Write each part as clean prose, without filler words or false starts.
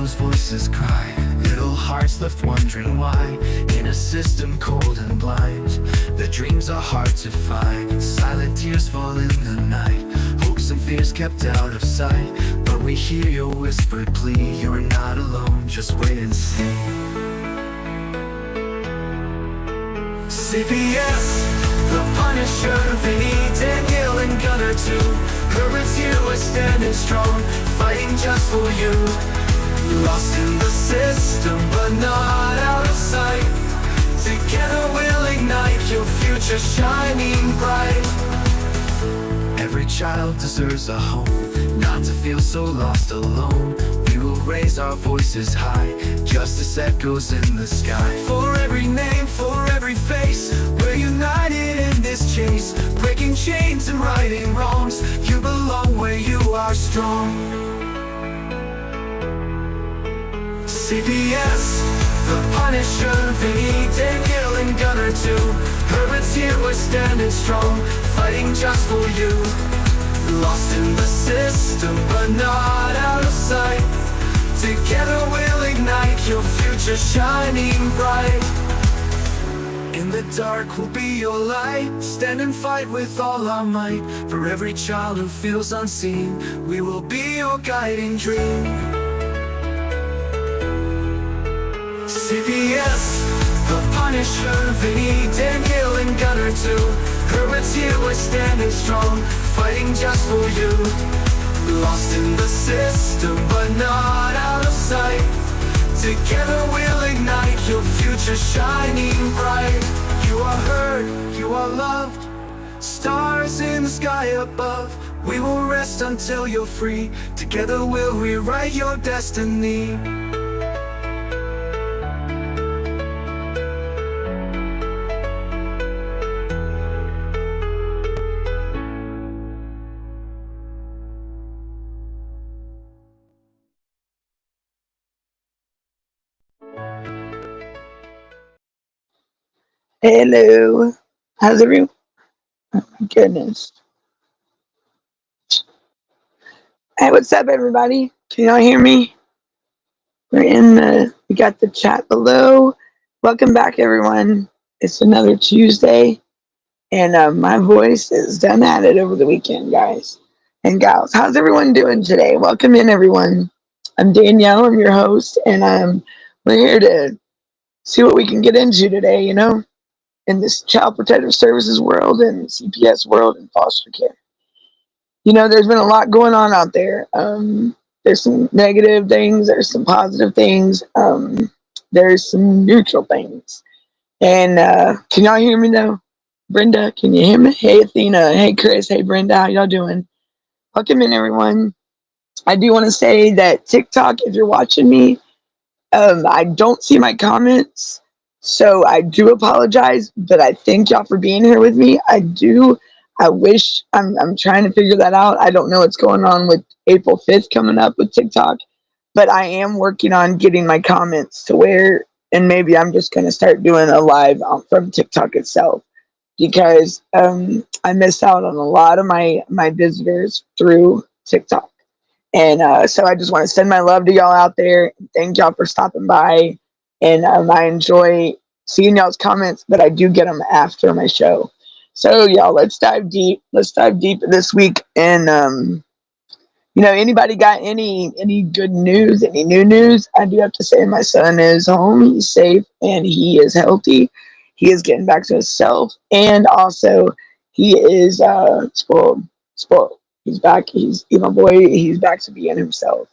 those voices cry, little hearts left wondering why. In a system cold and blind, the dreams are hard to find. Silent tears fall in the night, hopes and fears kept out of sight. But we hear your whispered plea, you're not alone, just wait and see. CPS, the Punisher, Vinny, Danielle and Gunner too. Herbert's here, we're standing strong, fighting just for you. Lost in the system, but not out of sight. Together we'll ignite your future shining bright. Every child deserves a home, not to feel so lost alone. We will raise our voices high, justice echoes in the sky. For every name, for every face, we're united in this chase. Breaking chains and righting wrongs, you belong where you are strong. CPS, the Punisher, Vinny, Danielle and Gunner too. Herbert's here, we're standing strong, fighting just for you. Lost in the system, but not out of sight. Together we'll ignite your future shining bright. In the dark we'll be your light, stand and fight with all our might. For every child who feels unseen, we will be your guiding dream. CPS, the Punisher, Vinny, Danielle and Gunner too. Herbert's here, we're standing strong, fighting just for you. Lost in the system, but not out of sight. Together we'll ignite your future shining bright. You are heard, you are loved, stars in the sky above. We will rest until you're free. Together we'll rewrite your destiny. Hello. How's everyone? Oh my goodness. Hey, what's up, everybody? Can y'all hear me? We got the chat below. Welcome back, everyone. It's another Tuesday, and my voice is done at it over the weekend, guys and gals. How's everyone doing today? Welcome in, everyone. I'm Danielle. I'm your host, and we're here to see what we can get into today, in this child protective services world and CPS world and foster care. There's been a lot going on out there. There's some negative things, there's some positive things, there's some neutral things. And can y'all hear me though? Brenda, can you hear me? Hey Athena, hey Chris, hey Brenda, how y'all doing? Welcome in, everyone. I do want to say that TikTok, if you're watching me, I don't see my comments, so I do apologize, but I thank y'all for being here with me. I wish I'm trying to figure that out. I don't know what's going on with April 5th coming up with TikTok, but I am working on getting my comments to where, and maybe I'm just going to start doing a live from TikTok itself, because I missed out on a lot of my visitors through TikTok. And so I just want to send my love to y'all out there. Thank y'all for stopping by. And I enjoy seeing y'all's comments, but I do get them after my show. So y'all, let's dive deep. Let's dive deep this week. And anybody got any good news, any new news? I do have to say my son is home. He's safe and he is healthy. He is getting back to himself. And also he is spoiled. He's back. He's my boy. He's back to being himself.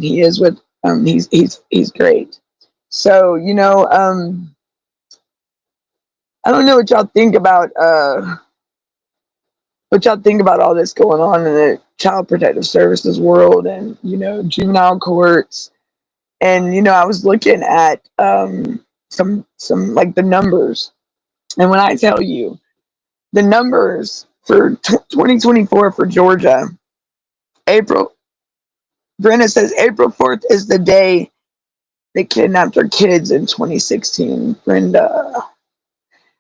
He is with he's great. So I don't know what y'all think about all this going on in the child protective services world, and juvenile courts. And I was looking at some like the numbers, and when I tell you the numbers for 2024 for Georgia, Brenda says April 4th is the day they kidnapped her kids in 2016. Brenda.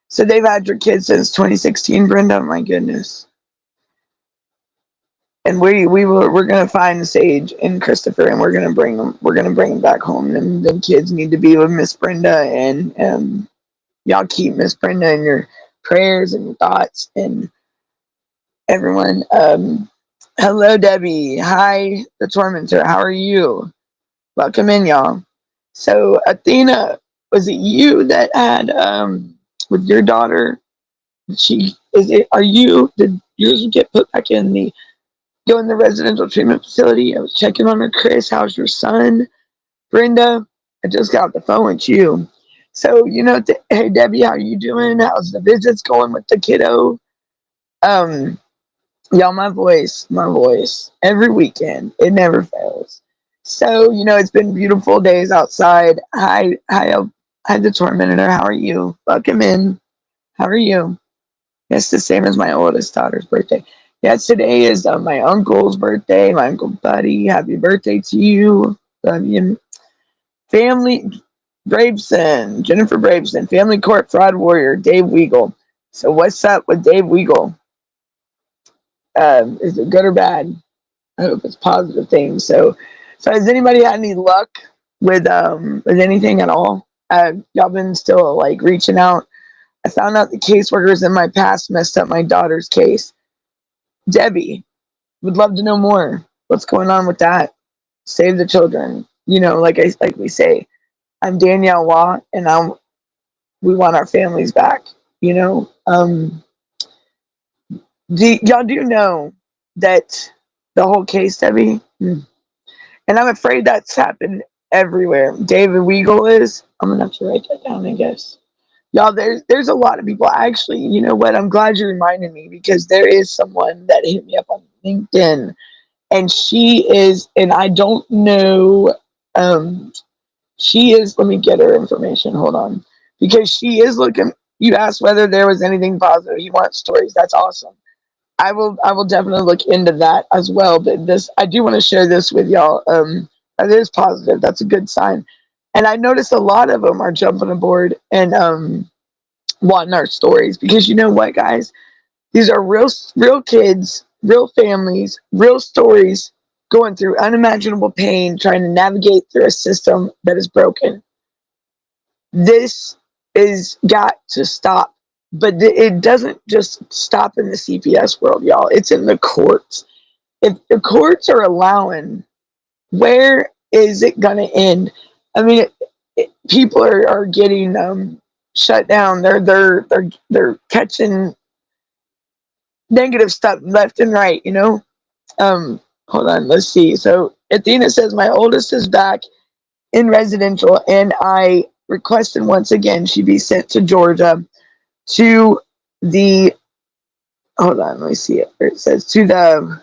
So they've had your kids since 2016, Brenda? Oh my goodness. And we're gonna find Sage and Christopher, and we're gonna bring them. We're gonna bring them back home. Them kids need to be with Miss Brenda, and y'all keep Miss Brenda in your prayers and your thoughts, and everyone. Hello, Debbie. Hi, the Tormentor. How are you? Welcome in, y'all. So, Athena, was it you that had with your daughter? She is it? Are you? Did yours get put back in the go in the residential treatment facility? I was checking on her. Chris, how's your son? Brenda, I just got off the phone with you. So, hey, Debbie, how are you doing? How's the visits going with the kiddo? Um, y'all, my voice, every weekend, it never fails. So, it's been beautiful days outside. Hi, the Tormentor. How are you? Welcome in. How are you? It's the same as my oldest daughter's birthday. Yes, today is my uncle's birthday, my Uncle Buddy. Happy birthday to you. Love you. Family, Braveson, Jennifer Braveson, Family Court Fraud Warrior, Dave Weagle. So what's up with Dave Weagle? Is it good or bad? I hope it's positive things. So has anybody had any luck with anything at all? Y'all been still like reaching out. I found out the caseworkers in my past messed up my daughter's case. Debbie, would love to know more. What's going on with that? Save the children. Like we say, I'm Danielle Waugh, and we want our families back. Y'all do know that the whole case, Debbie, and I'm afraid that's happened everywhere. David Weagle is. I'm gonna have to write that down, I guess. Y'all, there's a lot of people. Actually, you know what? I'm glad you reminded me because there is someone that hit me up on LinkedIn, and she is, and I don't know. Um, she is. Let me get her information. Hold on, because she is looking. You asked whether there was anything positive. You want stories? That's awesome. I will definitely look into that as well. But I do want to share this with y'all. It is positive. That's a good sign. And I noticed a lot of them are jumping aboard and wanting our stories because you know what, guys, these are real kids, real families, real stories going through unimaginable pain, trying to navigate through a system that is broken. This is got to stop. But it doesn't just stop in the CPS world, y'all. It's in the courts. If the courts are allowing, where is it going to end? I mean, people are getting shut down. They're catching negative stuff left and right. Hold on, let's see. So Athena says my oldest is back in residential, and I requested once again she be sent to Georgia to the hold on, let me see it. It says to the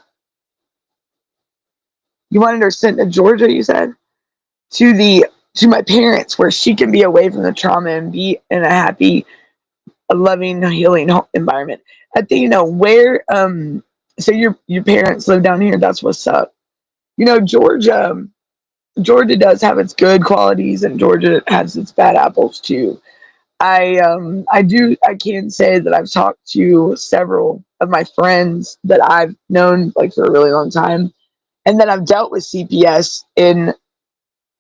you wanted her sent to Georgia, you said? To the to my parents where she can be away from the trauma and be in a happy, a loving, healing environment. I think where so your parents live down here, that's what's up. Georgia does have its good qualities and Georgia has its bad apples too. I can say that I've talked to several of my friends that I've known like for a really long time and that I've dealt with CPS in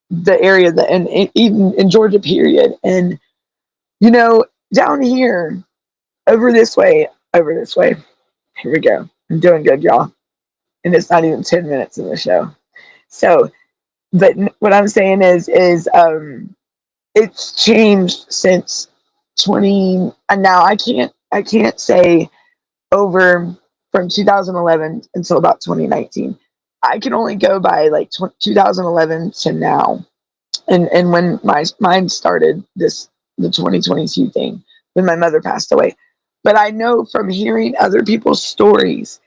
the area that and even in Georgia period. And down here, over this way. Here we go. I'm doing good, y'all. And it's not even 10 minutes in the show. So, but what I'm saying is it's changed since 20 and now I can't say over from 2011 until about 2019. I can only go by like 2011 to now, and when my mine started the 2022 thing when my mother passed away. But I know from hearing other people's stories,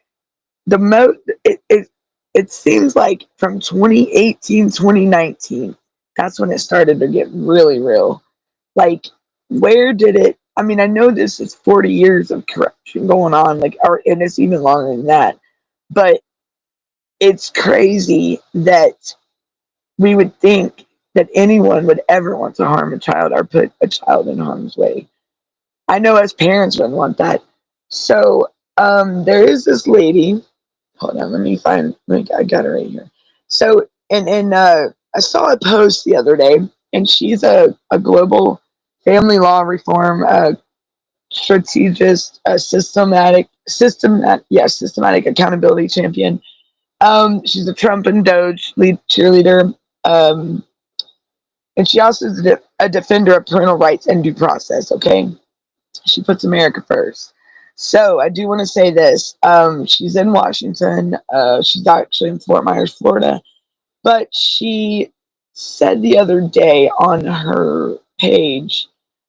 the mo it seems like from 2018 2019, that's when it started to get really real. Like, where did it? I mean, I know this is 40 years of corruption going on, like, and it's even longer than that. But it's crazy that we would think that anyone would ever want to harm a child or put a child in harm's way. I know as parents wouldn't want that. So there is this lady. hold on, let me find. I got it right here. So, and I saw a post the other day, and she's a global family law reform strategist, a systematic accountability champion. She's a Trump and Doge lead cheerleader. Um, and she also is a defender of parental rights and due process. Okay, she puts America first. So I do want to say this. She's in Washington. She's actually in Fort Myers, Florida. But she said the other day on her page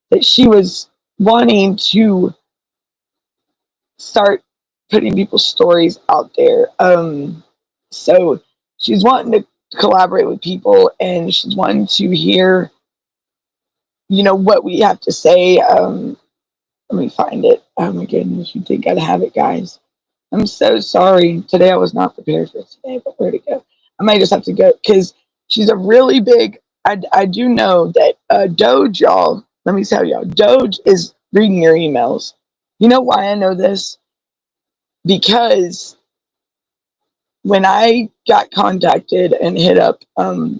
that she was wanting to start putting people's stories out there. So she's wanting to collaborate with people, and she's wanting to hear, what we have to say. Let me find it. Oh my goodness, you think I'd have it, guys? I'm so sorry. Today I was not prepared for today, but where to go? I might just have to go because she's a really big. I do know that Doge, y'all. Let me tell y'all, Doge is reading your emails. You know why I know this? Because when I got contacted and hit up, and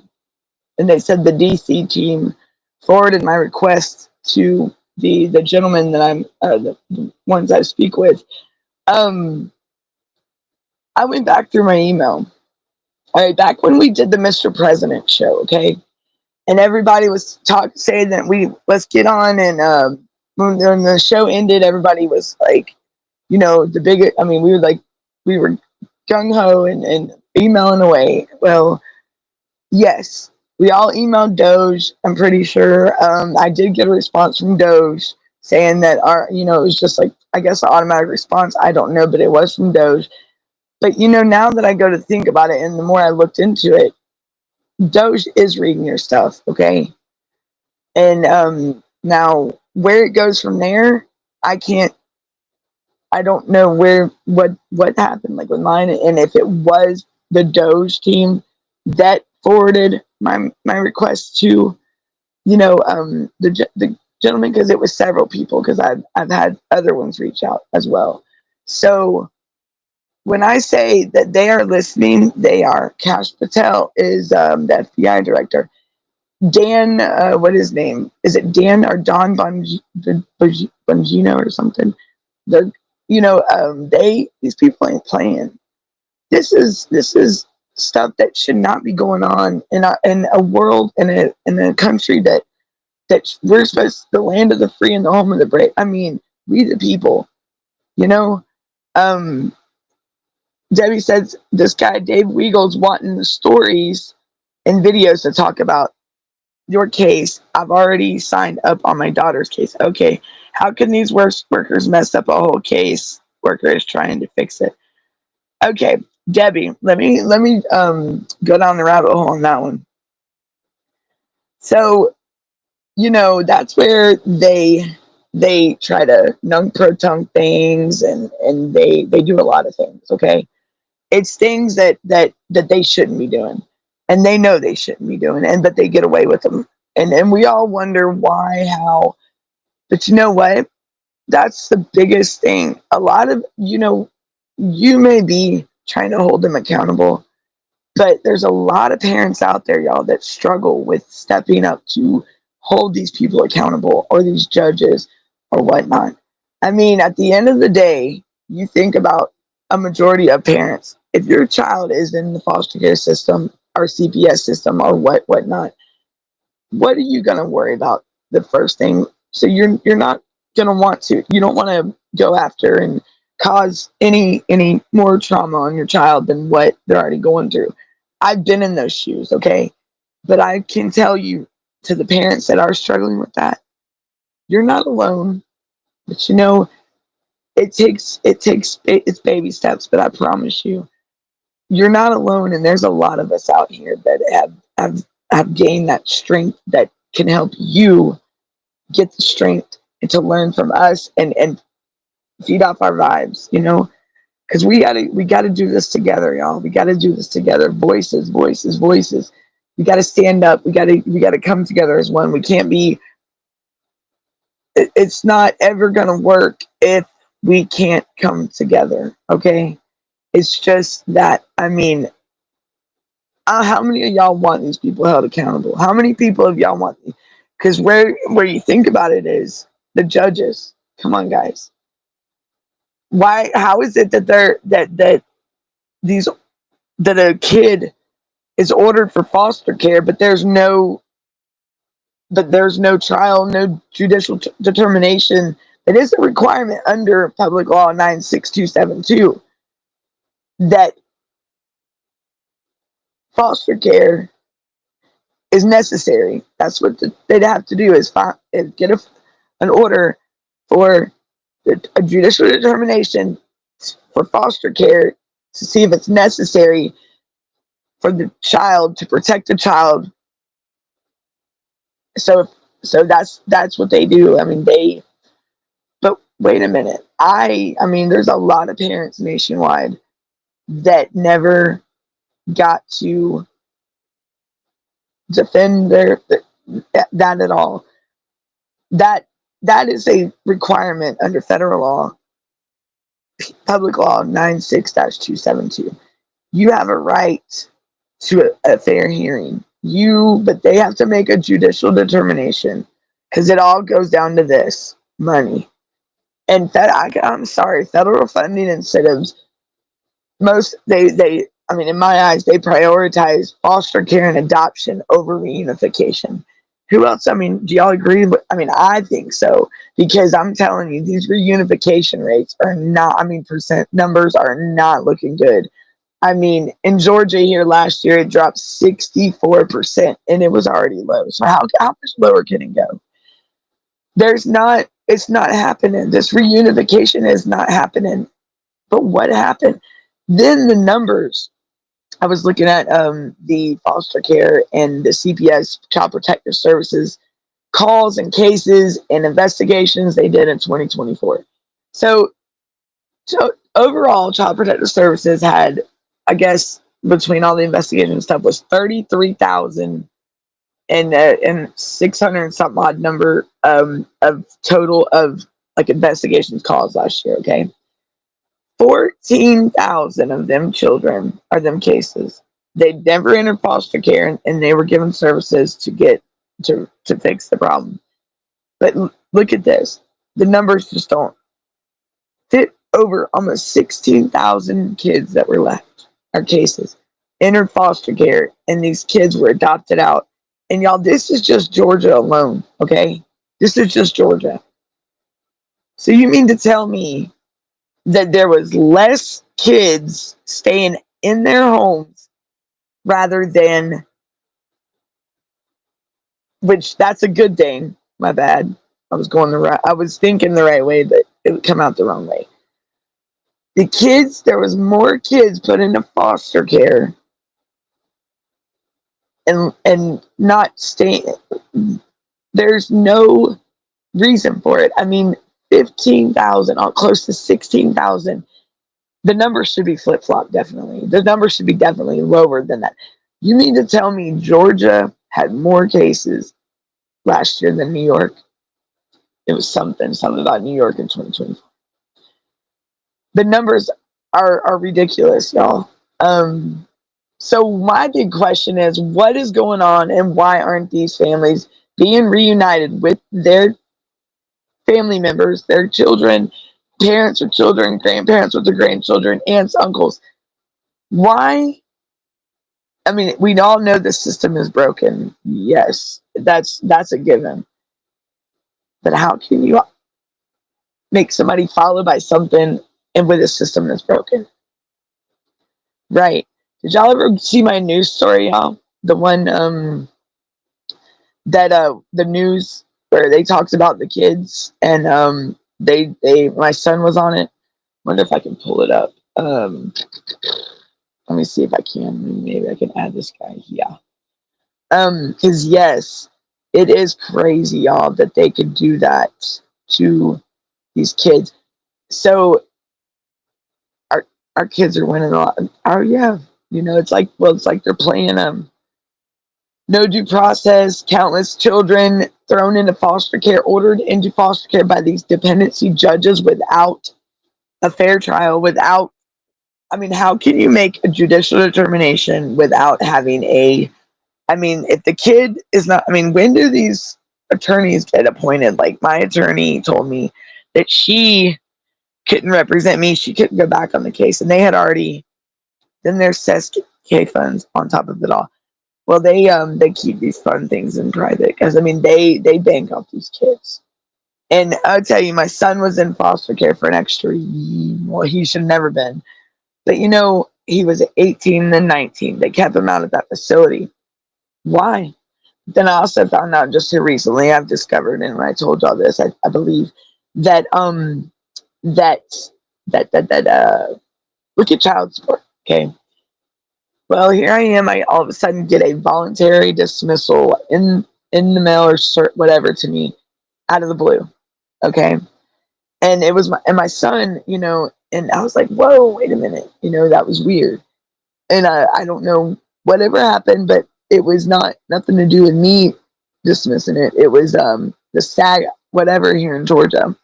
they said the DC team forwarded my request to the gentleman that I'm the ones I speak with. Um, I went back through my email. All right, back when we did the Mr. President show, okay, and everybody was saying that let's get on, and when the show ended, everybody was like, the big. I mean, we were gung ho and emailing away. Well, yes, we all emailed Doge. I'm pretty sure. I did get a response from Doge saying that it was just like, I guess, an automatic response. I don't know, but it was from Doge. But now that I go to think about it, and the more I looked into it, Doge is reading your stuff, okay? And now where it goes from there, I can't. I don't know what happened like with mine, and if it was the Doge team that forwarded my request to the gentleman, because it was several people, because I've had other ones reach out as well. So when I say that they are listening, they are. Cash Patel is the FBI director. Dan, what is his name? Is it Dan or Don Bongino or something? They're, these people ain't playing. This is stuff that should not be going on in a world, in a country that we're supposed, the land of the free and the home of the brave. I mean, we the people, you know. Um, Debbie says this guy Dave Weagle's wanting the stories and videos to talk about your case. I've already signed up on my daughter's case. Okay, how can these workers mess up a whole case? Worker is trying to fix it. Okay, Debbie, let me go down the rabbit hole on that one. So that's where they try to non pro tongue things, and they do a lot of things. Okay, it's things that they shouldn't be doing, and they know they shouldn't be doing, but they get away with them, and we all wonder why, how. But you know what? That's the biggest thing. A lot of you may be trying to hold them accountable, but there's a lot of parents out there, y'all, that struggle with stepping up to hold these people accountable, or these judges or whatnot. I mean, at the end of the day, you think about a majority of parents. If your child is in the foster care system or CPS system or whatnot, what are you gonna worry about? The first thing. So you're not gonna want to. You don't want to go after and cause any more trauma on your child than what they're already going through. I've been in those shoes, okay? But I can tell you, to the parents that are struggling with that, you're not alone. But it's baby steps, but I promise you, you're not alone, and there's a lot of us out here that have gained that strength that can help you get the strength and to learn from us, and feed off our vibes, because we gotta do this together, y'all. We gotta do this together. Voices, voices, voices. We gotta stand up. We gotta come together as one. We can't be. It's not ever gonna work if we can't come together. Okay. It's just that, I mean, how many of y'all want these people held accountable? How many people of y'all want? Because where you think about it is the judges. Come on, guys. Why? How is it that these that a kid is ordered for foster care, but there's no trial, no judicial determination? That is a requirement under Public Law 96272 that foster care is necessary. That's what they'd have to do is get an order for a judicial determination for foster care to see if it's necessary for the child to protect the child. So that's what they do. I mean, but wait a minute. I mean, there's a lot of parents nationwide that never got to defend that at all. That is a requirement under federal law, Public Law 96-272. You have a right to a fair hearing. But they have to make a judicial determination because it all goes down to this money. And I'm sorry, federal funding incentives. I mean, in my eyes, they prioritize foster care and adoption over reunification. Who else? I mean, do y'all agree? I mean, I think so, because I'm telling you, these reunification rates are not, I mean, percent numbers are not looking good. I mean, in Georgia here last year, it dropped 64%, and it was already low. So how much lower can it go? It's not happening. This reunification is not happening. But what happened? Then the numbers. I was looking at the foster care and the CPS, Child Protective Services, calls and cases and investigations they did in 2024. So overall, Child Protective Services had, I guess, between all the investigation stuff, was 33,000 and 600 and something odd number of total of like investigations calls last year. Okay, 14,000 of them children are them cases. They never entered foster care, and they were given services to get to fix the problem. But look at this. The numbers just don't fit. Over almost 16,000 kids that were left, our cases, entered foster care, and these kids were adopted out. And y'all, this is just Georgia alone, okay? This is just Georgia. So you mean to tell me that there was less kids staying in their homes rather than, which that's a good thing. My bad. I was thinking the right way, but it would come out the wrong way. There was more kids put into foster care and not staying. There's no reason for it. I mean, 15,000, close to 16,000. The number should be flip-flop, definitely. The number should be definitely lower than that. You mean to tell me Georgia had more cases last year than New York? It was something about New York in 2020. The numbers are ridiculous, y'all. So my big question is, what is going on, and why aren't these families being reunited with their family members, their children, parents with children, grandparents with their grandchildren, aunts, uncles? Why? I mean, we all know the system is broken. Yes, that's a given. But how can you make somebody followed by something and with a system that's broken? Right. Did y'all ever see my news story, y'all? The one that the news where they talked about the kids, and they my son was on it. Wonder if I can pull it up. Let me see if I can. Maybe I can add this guy. Yeah. Because yes, it is crazy, y'all, that they could do that to these kids. So our kids are winning a lot. Oh yeah, it's like, they're playing no due process. Countless children thrown into foster care, ordered into foster care by these dependency judges without a fair trial, without I mean, how can you make a judicial determination without having a, I mean, if the kid is not, I mean, when do these attorneys get appointed? Like, my attorney told me that she couldn't represent me. She couldn't go back on the case. And they had already, then there's SESK funds on top of it all. Well, they keep these fun things in private because, I mean, they bank off these kids. And I'll tell you, my son was in foster care for an extra, well, he should have never been. But he was 18, then 19. They kept him out of that facility. Why? Then I also found out just here recently, I've discovered, and when I told y'all this, I believe that that look at child support. Okay. Well, here I am. I all of a sudden get a voluntary dismissal in the mail or whatever to me out of the blue. Okay. And it was my son, and I was like, whoa, wait a minute, that was weird. And I don't know whatever happened, but it was nothing to do with me dismissing it. It was the SAG whatever here in Georgia,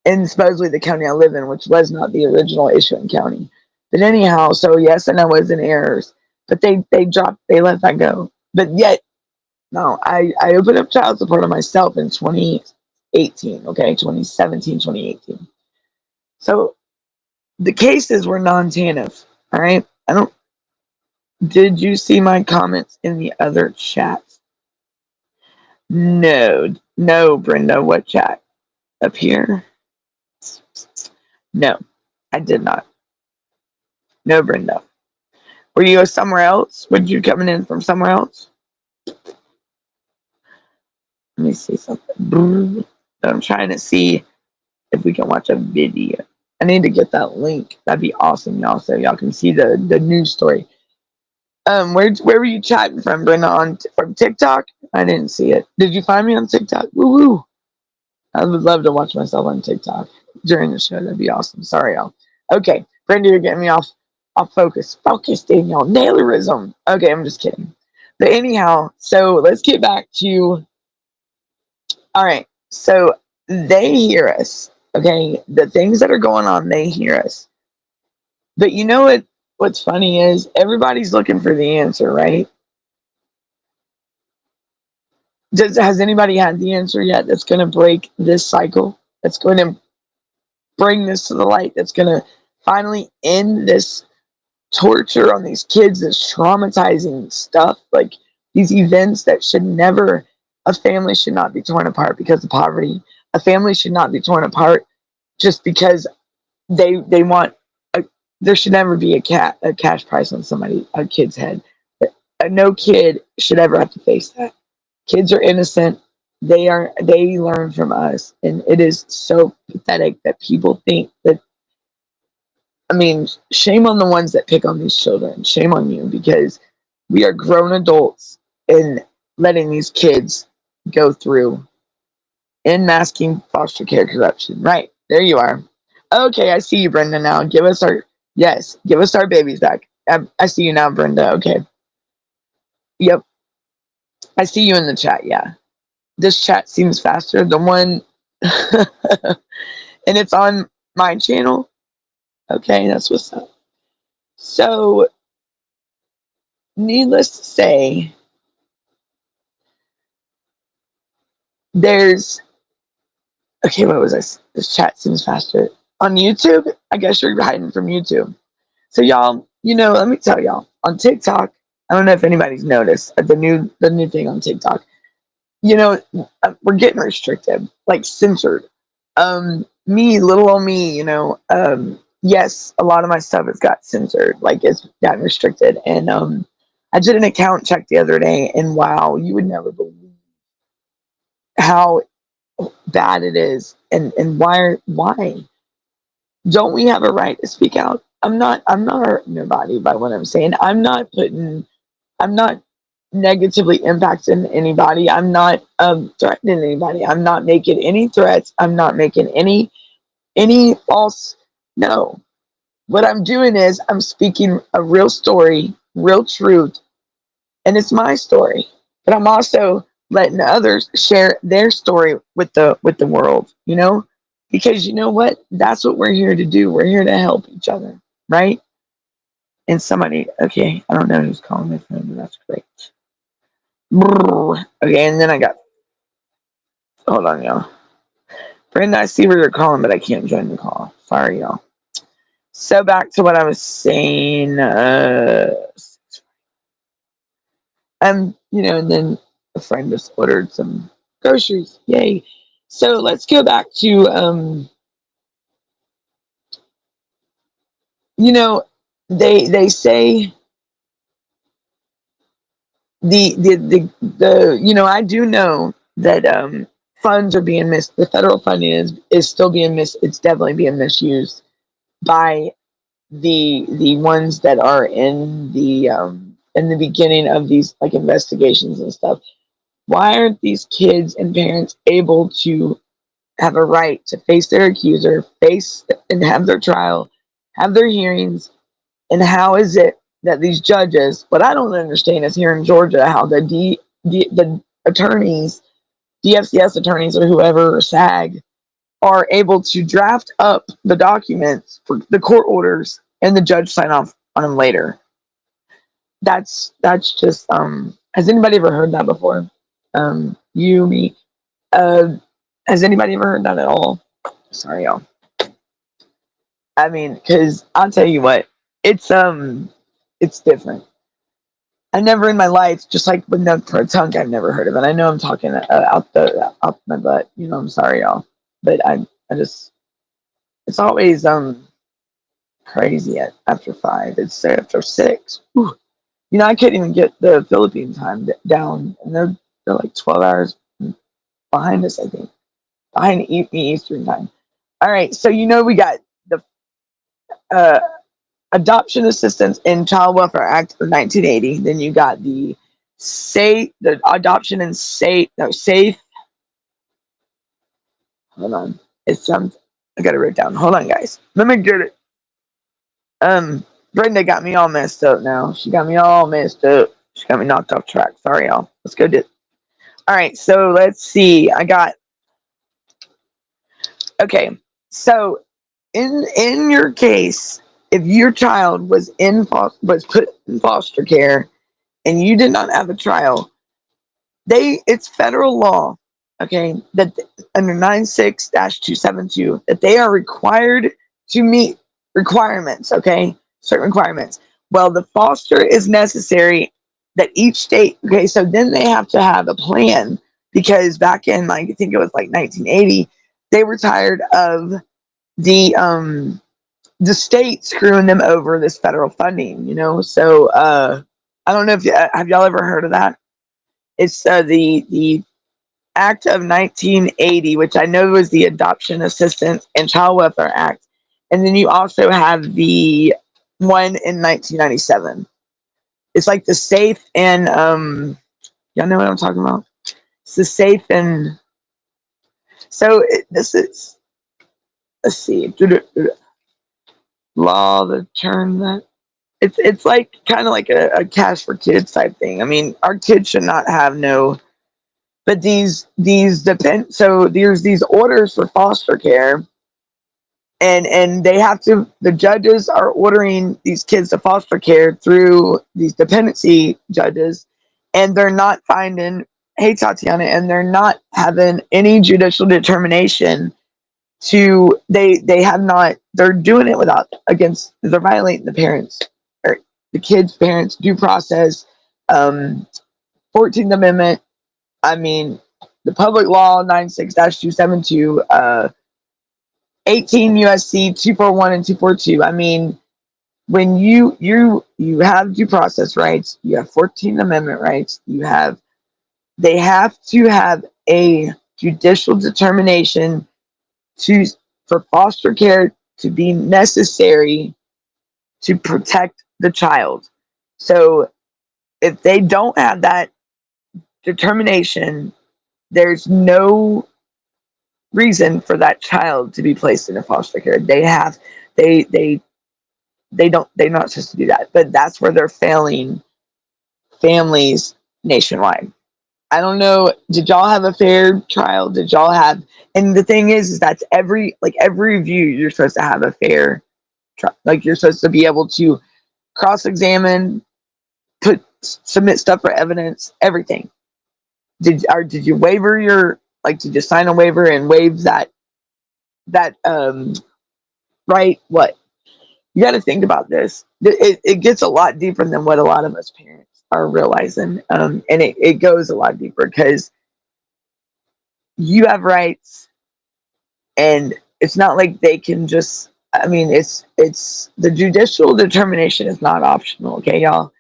and supposedly the county I live in, which was not the original issuing county. But anyhow, so yes, and I was in errors, but they let that go. But yet, no, I opened up child support on myself in 2018, okay, 2017, 2018. So the cases were non-TANF, all right? I don't. Did you see my comments in the other chats? No, no, Brenda. What chat? Up here? No, I did not. No, Brenda. Were you somewhere else? Were you coming in from somewhere else? Let me see something. I'm trying to see if we can watch a video. I need to get that link. That'd be awesome, y'all, so y'all can see the news story. Where were you chatting from, Brenda? From TikTok? I didn't see it. Did you find me on TikTok? Woo woo! I would love to watch myself on TikTok during the show. That'd be awesome. Sorry, y'all. Okay, Brenda, you're getting me off focus. Focus, Danielle. Nailerism. Okay, I'm just kidding. But anyhow, so let's get back to. All right, so they hear us. Okay, the things that are going on, they hear us. But you know what? What's funny is everybody's looking for the answer, right? Has anybody had the answer yet that's going to break this cycle? That's going to bring this to the light? That's going to finally end this torture on these kids, this traumatizing stuff, like these events that should never, a family should not be torn apart because of poverty. A family should not be torn apart just because they want there should never be a cash price on a kid's head. No kid should ever have to face that. Kids are innocent. They learn from us, and it is so pathetic that people think that. I mean, shame on the ones that pick on these children. Shame on you, because we are grown adults and letting these kids go through unmasking foster care corruption. Right, there you are. Okay, I see you, Brenda, now. Give us our babies back. I see you now, Brenda. Okay. Yep. I see you in the chat, yeah. This chat seems faster. The one and it's on my channel. Okay, that's what's up. So needless to say, there's okay, what was this? This chat seems faster. On YouTube, I guess you're hiding from YouTube. So y'all, let me tell y'all, on TikTok, I don't know if anybody's noticed the new thing on TikTok. We're getting restricted, like censored. Little old me, yes, a lot of my stuff has got censored, like it's gotten restricted. And I did an account check the other day, and wow, you would never believe how bad it is, and why don't we have a right to speak out? I'm not hurting nobody by what I'm saying. I'm not negatively impacting anybody. I'm not threatening anybody. I'm not making any threats. I'm not making any false. No, what I'm doing is I'm speaking a real story, real truth, and it's my story. But I'm also letting others share their story with the world. Because you know what? That's what we're here to do. We're here to help each other, right? And somebody, okay, I don't know who's calling my phone, but that's great. Brrr. Okay, and then I got, hold on, y'all. Brenda, I see where you're calling, but I can't join the call. Sorry, y'all. So back to what I was saying. And then a friend just ordered some groceries. Yay. So let's go back to, they say I do know that funds are being the federal funding is still being it's definitely being misused by the ones that are in the beginning of these like investigations and stuff. Why aren't these kids and parents able to have a right to face their accuser, face and have their trial, have their hearings? And how is it that these judges, what I don't understand is here in Georgia, how the attorneys, DFCS attorneys or whoever, or SAG, are able to draft up the documents for the court orders and the judge sign off on them later. That's just has anybody ever heard that before? You, me, has anybody ever heard that at all? Sorry, y'all. I mean, because I'll tell you what, it's different. I never in my life, just like with no pro tongue, I've never heard of it. I know I'm talking out my butt. I'm sorry, y'all, but I just it's always crazy after 5. It's after 6. Whew. I couldn't even get the Philippine time down, and they're like 12 hours behind us. I think behind Eastern time. All right, so we got the uh, Adoption Assistance and Child Welfare Act of 1980. Then you got the Adoption and Safe. No, Safe. Hold on. I got it written down. Hold on, guys. Let me get it. Brenda got me all messed up now. She got me all messed up. She got me knocked off track. Sorry, y'all. Let's go do it. All right, so let's see. Okay. So in your case, if your child was put in foster care and you did not have a trial, it's federal law, okay, that under 96-272 that they are required to meet requirements, okay, certain requirements. Well, the foster is necessary that each state, okay, so then they have to have a plan, because back in, like, I think it was like 1980, they were tired of the state screwing them over this federal funding, so I don't know if have y'all ever heard of that. It's the Act of 1980, which I know was the Adoption Assistance and Child Welfare Act. And then you also have the one in 1997. It's like the Safe and, y'all know what I'm talking about? It's the Safe and, so this is, let's see, law, the term that, it's like kind of like a cash for kids type thing. I mean, our kids should not have no. But these depend. So there's these orders for foster care, and they have to. The judges are ordering these kids to foster care through these dependency judges, and they're not finding. Hey, Tatiana, and they're not having any judicial determination. They have not. They're doing it without against. They're violating the parents or the kids' parents' due process. 14th Amendment. I mean, the public law 96-272, 18 USC 241 and 242. I mean, when you have due process rights, you have 14th Amendment rights, they have to have a judicial determination for foster care to be necessary to protect the child. So if they don't have that determination, there's no reason for that child to be placed in a foster care. They they're not supposed to do that. But that's where they're failing families nationwide. I don't know. Did y'all have a fair trial? Did y'all have? And the thing is that's every review you're supposed to have a fair trial. Like you're supposed to be able to cross-examine, submit stuff for evidence, everything. Did you waiver your, like, did you sign a waiver and waive that right? What? You got to think about this. It gets a lot deeper than what a lot of us parents are realizing, and it goes a lot deeper because you have rights, and it's not like they can just. I mean, it's the judicial determination is not optional. Okay, y'all.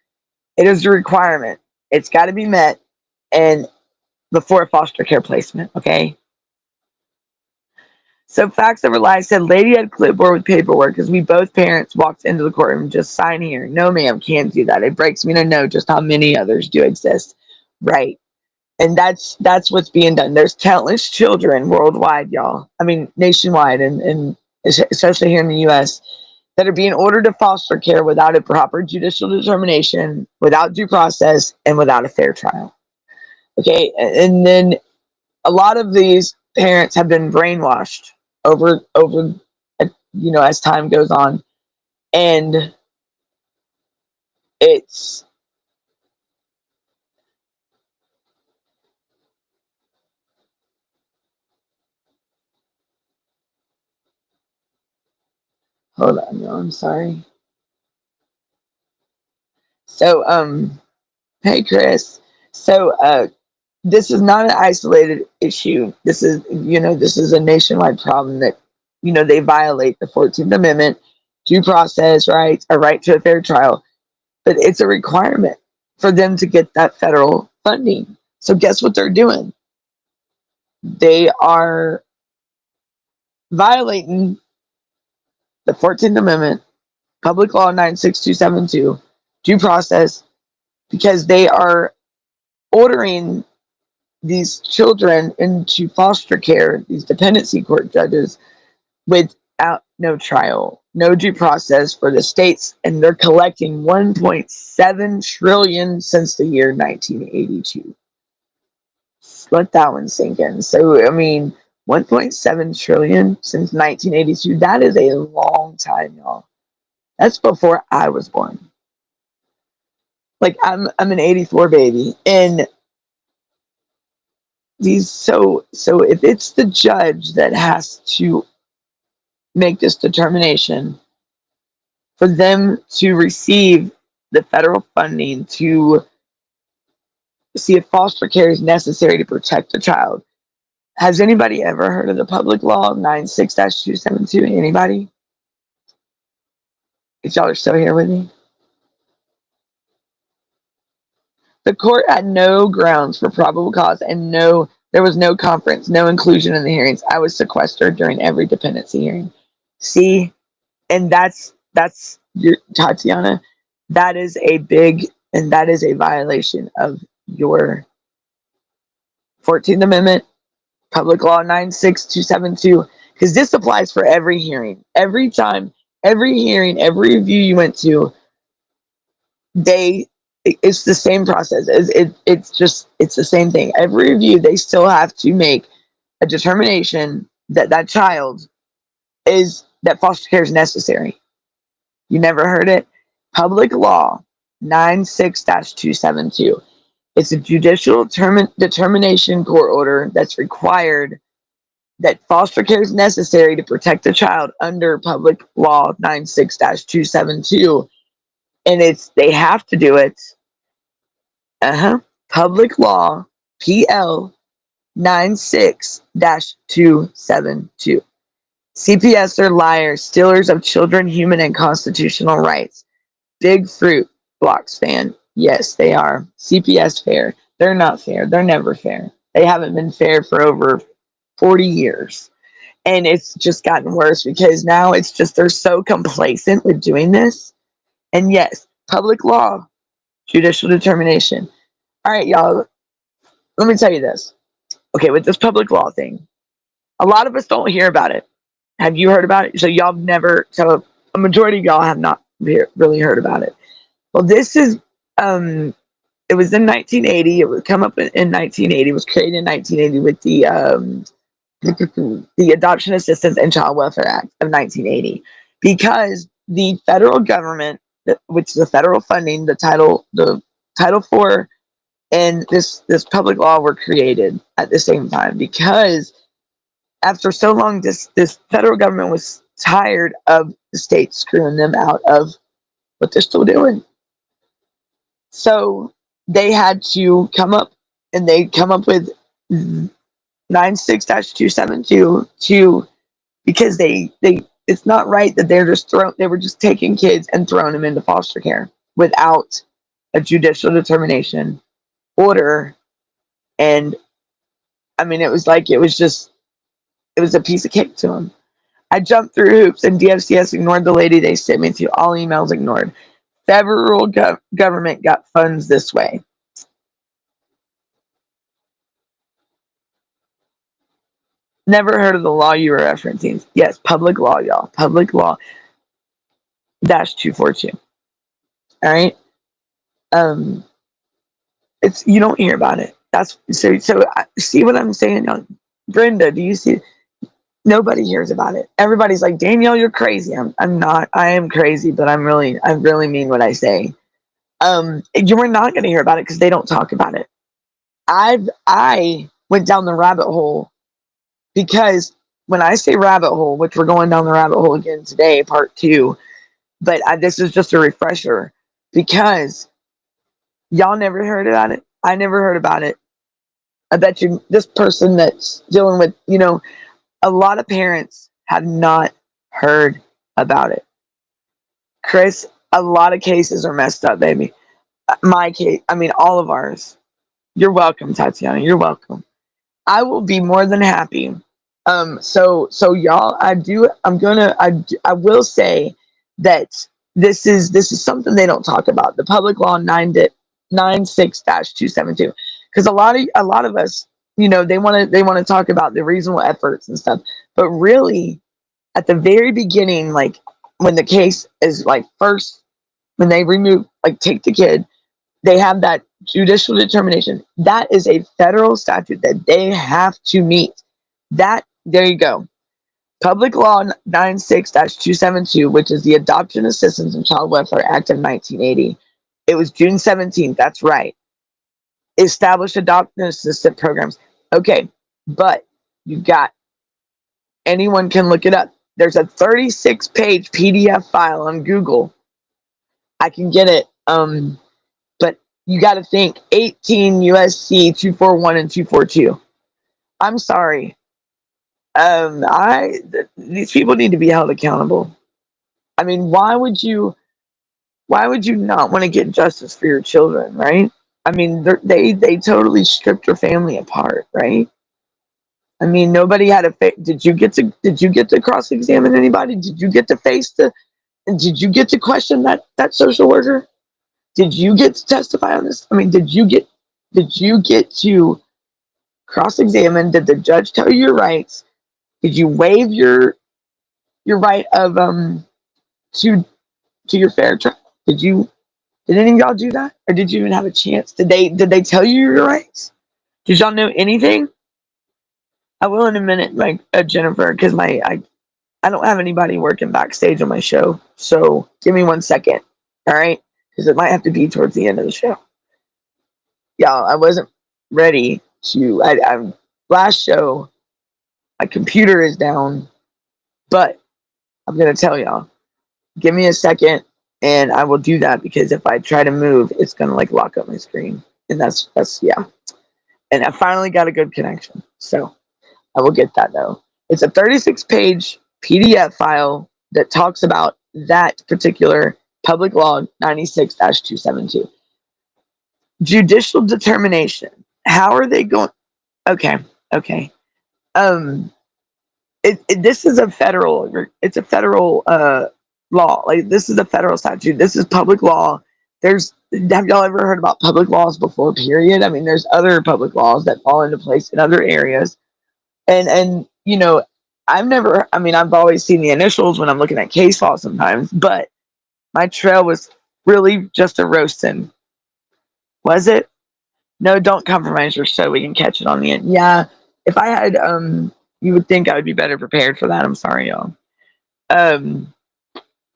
It is a requirement. It's got to be met, and before a foster care placement. Okay. So facts over lies said lady had clipboard with paperwork as we both parents walked into the courtroom. Just sign here. No, ma'am, can't do that. It breaks me to know just how many others do exist. Right. And that's what's being done. There's countless children worldwide, y'all. I mean, nationwide, and especially here in the U.S., that are being ordered to foster care without a proper judicial determination, without due process, and without a fair trial. Okay, and then a lot of these parents have been brainwashed over as time goes on, and it's hold on, no, I'm sorry. So hey Chris. So this is not an isolated issue. This is a nationwide problem that they violate the 14th Amendment, due process rights, a right to a fair trial, but it's a requirement for them to get that federal funding. So guess what they're doing? They are violating the 14th Amendment, Public Law 96272, due process, because they are ordering these children into foster care, these dependency court judges, without no trial, no due process for the states, and they're collecting 1.7 trillion since the year 1982. Let that one sink in. So, I mean, 1.7 trillion since 1982. That is a long time, y'all. That's before I was born. Like I'm an 84 baby, and so if it's the judge that has to make this determination for them to receive the federal funding to see if foster care is necessary to protect a child. Has anybody ever heard of the public law 96-272? Anybody? If y'all are still here with me. The court had no grounds for probable cause, and there was no conference, no inclusion in the hearings. I was sequestered during every dependency hearing. See, and that's your Tatiana. That is a violation of your 14th Amendment, Public Law 96272, because this applies for every hearing. Every time, every hearing, every review you went to, it's the same process. It's the same thing. Every review, they still have to make a determination that that child that foster care is necessary. You never heard it? Public Law 96-272. It's a judicial determination court order that's required that foster care is necessary to protect the child under Public Law 96-272. And they have to do it. Public Law PL 96-272. CPS are liars, stealers of children, human and constitutional rights. Big Fruit Blocks fan. Yes, they are. CPS fair. They're not fair. They're never fair. They haven't been fair for over 40 years. And it's just gotten worse because now it's just they're so complacent with doing this. And yes, public law, judicial determination. All right, y'all, let me tell you this. Okay, with this public law thing, a lot of us don't hear about it. Have you heard about it? So a majority of y'all have not really heard about it. Well, this is, it was in 1980. It would come up in 1980. It was created in 1980 with the Adoption Assistance and Child Welfare Act of 1980, because the federal government which is the federal funding, the Title IV, and this public law were created at the same time because after so long, this federal government was tired of the states screwing them out of what they're still doing. So they had to come up, and they come up with 96-272 to because they it's not right that they were just taking kids and throwing them into foster care without a judicial determination order. And I mean, it was like it was a piece of cake to them. I jumped through hoops, and DFCS ignored the lady they sent me to. All emails ignored. Federal government got funds this way. Never heard of the law you were referencing. Yes, public law, y'all. Public law -242. All right. It's you don't hear about it. That's so. See what I'm saying, y'all? Brenda, do you see? Nobody hears about it. Everybody's like, Danielle, you're crazy. I'm not. I am crazy, but I really mean what I say. You are not going to hear about it because they don't talk about it. I went down the rabbit hole because when I say rabbit hole, which we're going down the rabbit hole again today, part 2, but this is just a refresher because y'all never heard about it. I never heard about it. I bet you this person that's dealing with, a lot of parents have not heard about it. Chris, a lot of cases are messed up, baby. My case, I mean, all of ours. You're welcome, Tatiana. You're welcome. I will be more than happy. So y'all, I will say that this is something they don't talk about. The public law 96-272, because a lot of us, they want to talk about the reasonable efforts and stuff, but really, at the very beginning, like when the case is like first, when they take the kid, they have that judicial determination. That is a federal statute that they have to meet. There you go. Public Law 96-272, which is the Adoption Assistance and Child Welfare Act of 1980. It was June 17th. That's right. Established adoption assistance programs. Okay, but you got anyone can look it up. There's a 36-page PDF file on Google. I can get it. But you got to think 18 USC 241 and 242. I'm sorry. These people need to be held accountable. I mean, why would you not want to get justice for your children, right? I mean, they totally stripped your family apart, right? I mean, nobody had did you get to cross-examine anybody? Did you get to question that social worker? Did you get to testify on this? I mean, did you get to cross-examine? Did the judge tell you your rights? Did you waive your right of to your fair trial? Did any of y'all do that? Or did you even have a chance? Did they tell you your rights? Did y'all know anything? I will in a minute, like Jennifer, because I don't have anybody working backstage on my show. So give me 1 second. All right? Because it might have to be towards the end of the show. Y'all, I wasn't ready to I last show, my computer is down, but I'm gonna tell y'all. Give me a second and I will do that because if I try to move, it's gonna like lock up my screen. And that's yeah. And I finally got a good connection. So I will get that though. It's a 36-page PDF file that talks about that particular public law 96-272. Judicial determination. How are they going? Okay. This is a federal. It's a federal law. Like this is a federal statute. This is public law. Have y'all ever heard about public laws before? Period. I mean, there's other public laws that fall into place in other areas, and I've always seen the initials when I'm looking at case law sometimes, but my trail was really just a roasting. Was it? No, don't compromise your show. We can catch it on the end. Yeah, if I had, you would think I would be better prepared for that. I'm sorry, y'all. Um,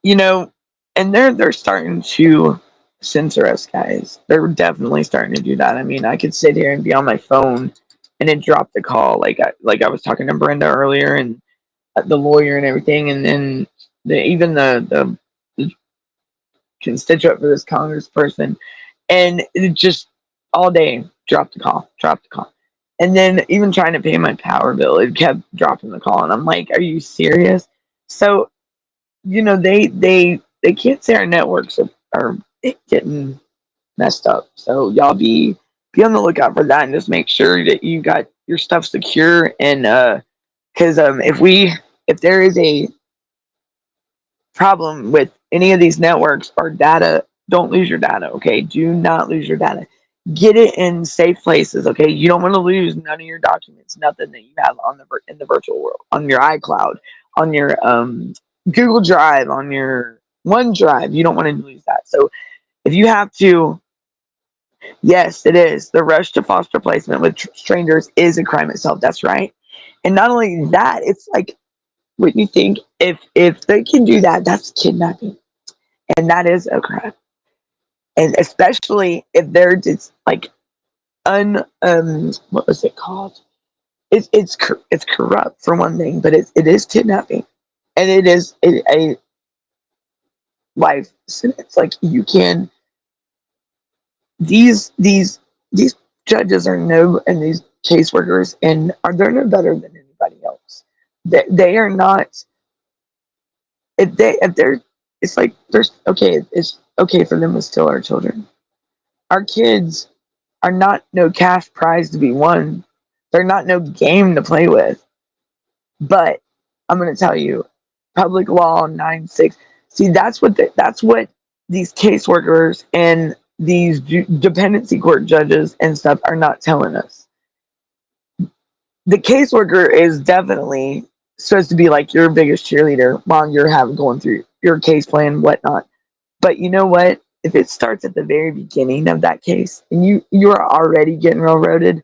you know, And they're starting to censor us, guys. They're definitely starting to do that. I mean, I could sit here and be on my phone and it dropped the call, like I was talking to Brenda earlier, and the lawyer and everything, and then even the constituent for this congressperson, and it just all day dropped the call. And then even trying to pay my power bill, it kept dropping the call, and I'm like, are you serious? So they can't say our networks are getting messed up. So y'all be on the lookout for that, and just make sure that you got your stuff secure. And because if there is a problem with any of these networks or data, don't lose your data. Okay, do not lose your data. Get it in safe places. Okay, you don't want to lose none of your documents, nothing that you have on in the virtual world, on your iCloud, on your Google Drive, on your OneDrive. You don't want to lose that. So if you have to, yes, it is. The rush to foster placement with strangers is a crime itself. That's right. And not only that, it's like what you think. If they can do that, that's kidnapping, and that is a crime. And especially if they're just like what was it called? It's corrupt for one thing, but it is kidnapping, and it is a life sentence. Like you can these judges are no, and these caseworkers and are they're no better than anybody else. They are not. If they're it's like there's okay, it's okay for them to steal our children. Our kids are not no cash prize to be won. They're not no game to play with. But I'm going to tell you, public law 96. See, that's what these caseworkers and these dependency court judges and stuff are not telling us. The caseworker is definitely supposed to be like your biggest cheerleader while you're having going through your case plan, whatnot. But you know what? If it starts at the very beginning of that case and you are already getting railroaded,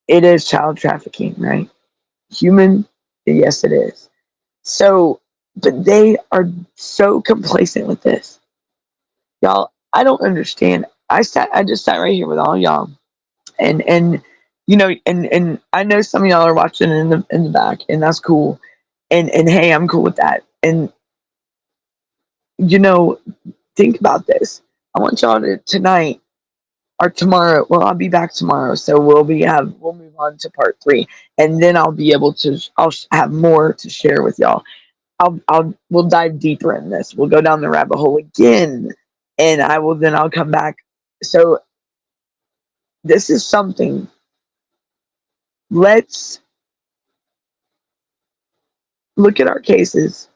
it is child trafficking, right? Human, yes, it is. So, but they are so complacent with this, y'all. I don't understand. I just sat right here with all y'all, and and I know some of y'all are watching in the back, and that's cool. And hey, I'm cool with that. And you know, think about this. I want y'all to tonight or tomorrow. Well, I'll be back tomorrow, so we'll move on to part 3, and then I'll have more to share with y'all. We'll dive deeper in this. We'll go down the rabbit hole again, and I'll come back. So this is something. Let's look at our cases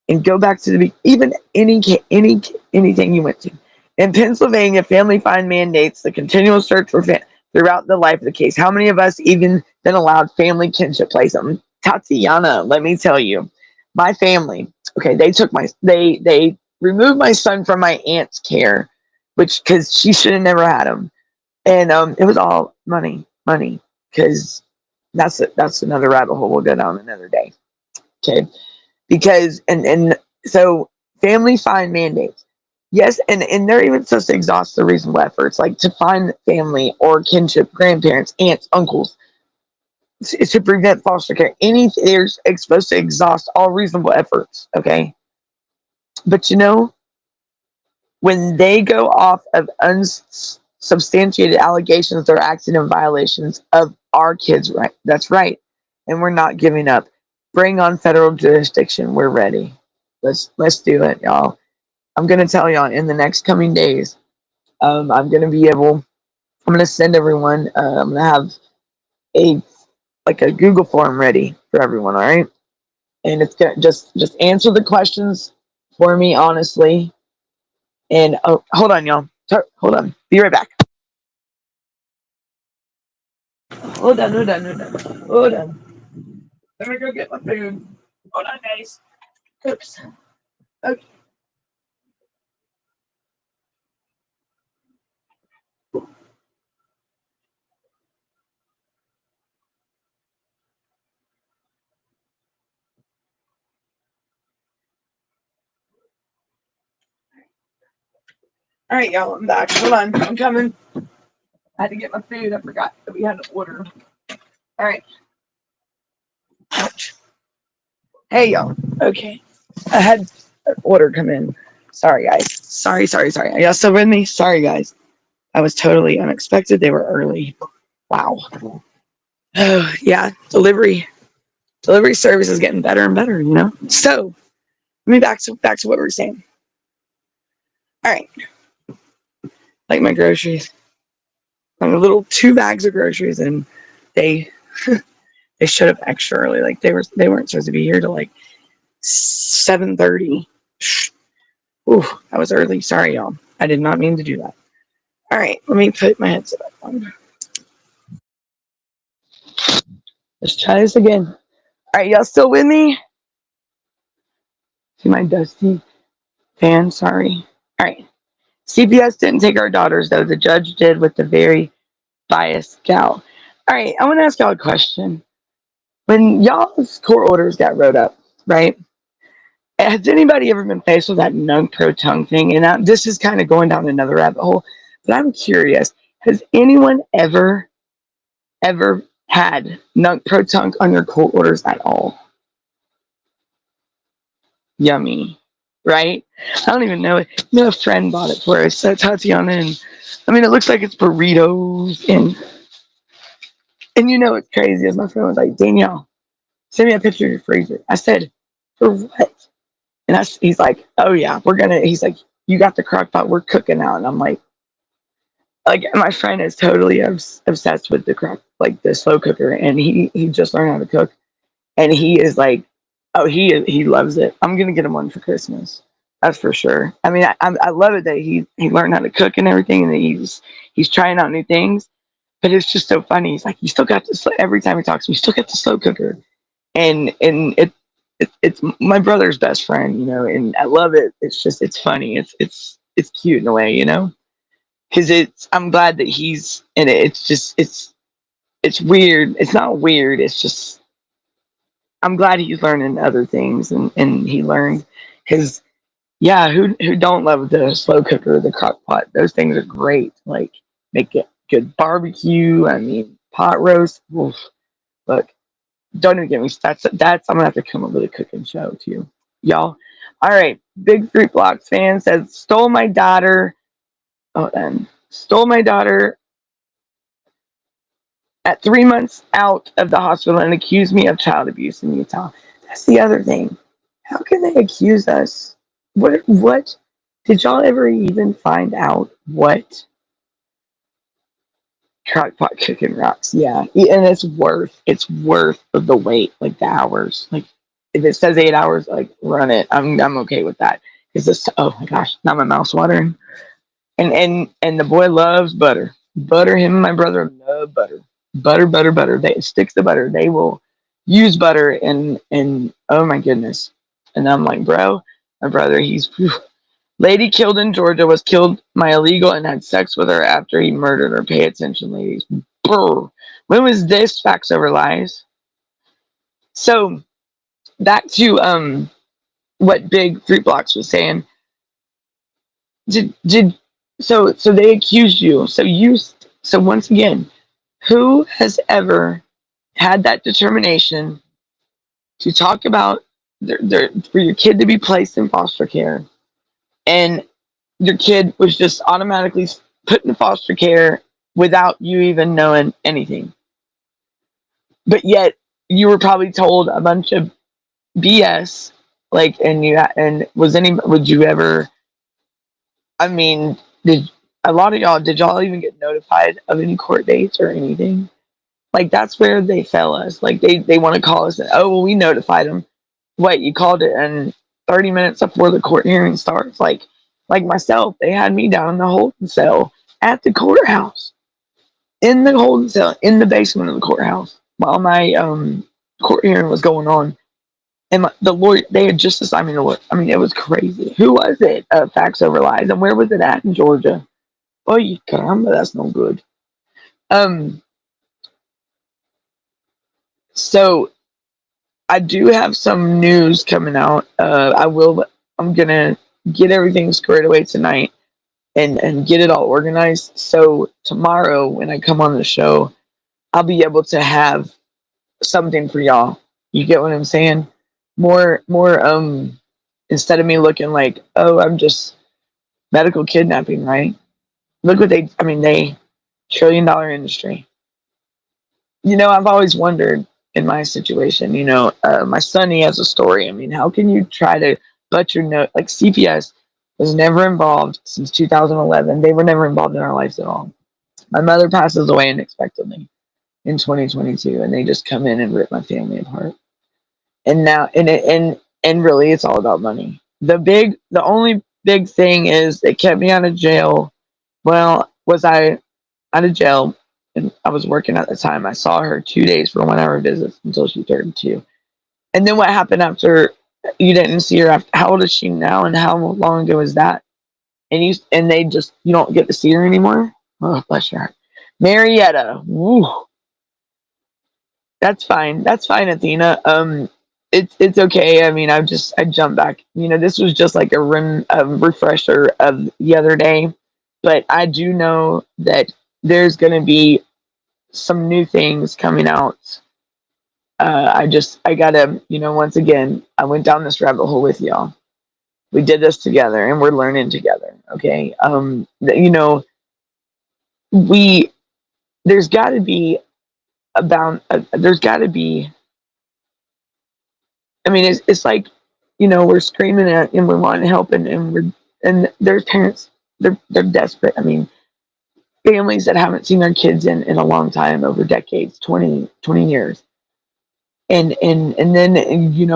and go back to even anything you went to. In Pennsylvania, family find mandates the continual search for throughout the life of the case. How many of us even been allowed family kinship placement? Tatiana, let me tell you, my family. Okay, they removed my son from my aunt's care, which because she should have never had him, and it was all money. Because that's another rabbit hole we'll go down another day. Okay, because and so family find mandates, yes, and they're even supposed to exhaust the reasonable efforts, like to find family or kinship, grandparents, aunts, uncles, to prevent foster care. Anything, they're supposed to exhaust all reasonable efforts. Okay, but when they go off of unsubstantiated allegations, they're acting in violations of our kids' right. That's right, and we're not giving up. Bring on federal jurisdiction. We're ready. Let's do it, y'all. I'm gonna tell y'all in the next coming days. I'm gonna be able. I'm gonna send everyone. I'm gonna have a like a Google form ready for everyone. All right, and it's gonna just answer the questions for me honestly. And oh, hold on, y'all. Hold on. Be right back. Hold on. Let me go get my food. Hold on, guys. Oops. Okay. All right, y'all, I'm back. Hold on, I'm coming. I had to get my food. I forgot that we had to order. All right. Ouch. Hey, y'all. Okay. I had an order come in. Sorry, guys. Sorry. Are y'all still with me? Sorry, guys. I was totally unexpected. They were early. Wow. Oh, yeah. Delivery service is getting better and better, you know? So, let me back to what we were saying. All right. Like my groceries. I'm a little 2 bags of groceries, and they they showed up extra early. Like they weren't supposed to be here till like 7:30. Ooh, that was early. Sorry, y'all. I did not mean to do that. All right, let me put my headset back on. Let's try this again. All right, y'all still with me? See my dusty fan? Sorry. All right. CPS didn't take our daughters, though. The judge did with the very biased gal. All right, I want to ask y'all a question. When y'all's court orders got wrote up, right? Has anybody ever been faced with that nunc pro tunc thing? And this is kind of going down another rabbit hole, but I'm curious. Has anyone ever had nunc pro tunc on your court orders at all? Yummy, right? I don't even know it. A friend bought it for us. So Tatiana, and I mean, it looks like it's burritos, and you know what's crazy is my friend was like, Danielle, send me a picture of your freezer. I said, for what? And he's like, oh yeah, he's like, you got the crock pot, we're cooking now. And I'm like my friend is totally obsessed with the crock, like the slow cooker. And he just learned how to cook. And he is like, oh, he loves it. I'm going to get him one for Christmas. That's for sure. I mean, I love it that he learned how to cook and everything. And that he's trying out new things. But it's just so funny. He's like, you still got this, every time he talks, we still got the slow cooker. And it's my brother's best friend, you know, and I love it. It's funny. It's cute in a way, you know, because I'm glad that he's in it. It's weird. It's not weird. It's just I'm glad he's learning other things, and he learned because yeah, who don't love the slow cooker, the crock pot? Those things are great. Like make it good barbecue. I mean pot roast. Oof. Look, don't even get me. That's I'm gonna have to come up with a cooking show too, y'all. All right, Big Fruit Blocks fan says stole my daughter. Oh, then stole my daughter at 3 months out of the hospital and accused me of child abuse in Utah. That's the other thing. How can they accuse us? What did y'all ever even find out what crockpot cooking rocks? Yeah, and it's worth of the wait, like the hours. Like if it says 8 hours, like run it. I'm okay with that. Because this, oh my gosh, now my mouth's watering. And the boy loves butter. Butter. Him and my brother love butter. Butter. They sticks to butter. They will use butter and oh my goodness. And I'm like, bro, my brother, he's whew. Lady killed in Georgia was killed by illegal and had sex with her after he murdered her. Pay attention, ladies. Brr. When was this? Facts over lies. So back to what Big Fruit Blocks was saying. Did so they accused you. So once again, who has ever had that determination to talk about for your kid to be placed in foster care, and your kid was just automatically put in foster care without you even knowing anything, but yet you were probably told a bunch of BS, like, and would you ever? I mean, did a lot of y'all did y'all even get notified of any court dates or anything? Like that's where they fail us. Like they want to call us. And, oh well, we notified them. Wait, you called it, and 30 minutes before the court hearing starts. Like myself, they had me down in the holding cell at the courthouse, in the holding cell in the basement of the courthouse while my court hearing was going on. And the lawyer, they had just assigned me to look. I mean, it was crazy. Who was it? Facts over lies, and where was it at in Georgia? Oh, you caramba, that's no good. Um, so I do have some news coming out. I'm gonna get everything squared away tonight, and get it all organized. So tomorrow when I come on the show, I'll be able to have something for y'all. You get what I'm saying? More instead of me looking like, oh, I'm just medical kidnapping, right? Look what they $1 trillion industry. I've always wondered in my situation, my son, he has a story. I mean, how can you try to butt your nose? Like CPS was never involved since 2011. They were never involved in our lives at all. My mother passes away unexpectedly in 2022, and they just come in and rip my family apart. And now, and really, it's all about money. The only big thing is they kept me out of jail. Well, was I out of jail? And I was working at the time. I saw her 2 days for 1 hour visits until she turned 2. And then what happened after you didn't see her? After, how old is she now? And how long ago was that? And they just you don't get to see her anymore. Oh, bless your heart, Marietta. Woo, that's fine. That's fine, Athena. It's okay. I mean, I jumped back. This was just like a refresher of the other day, but I do know that there's gonna be some new things coming out. I gotta, once again, I went down this rabbit hole with y'all. We did this together, and we're learning together. Okay. We there's got to be there's got to be. I mean, it's like, we're screaming at and we want help, and there's parents, they're desperate. I mean, families that haven't seen their kids in a long time, over decades, 20 years. And then,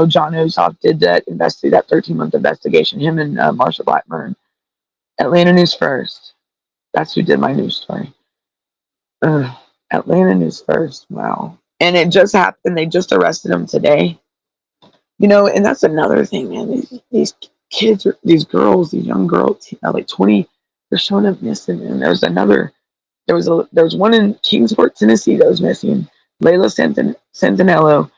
John Ossoff did that 13-month investigation, him and Marsha Blackburn. Atlanta News First. That's who did my news story. Ugh, Atlanta News First. Wow. And it just happened. They just arrested him today. And that's another thing, man. These kids, these girls, these young girls, like 20, they're showing up missing. And there was one in Kingsport, Tennessee that was missing. Layla Santinello,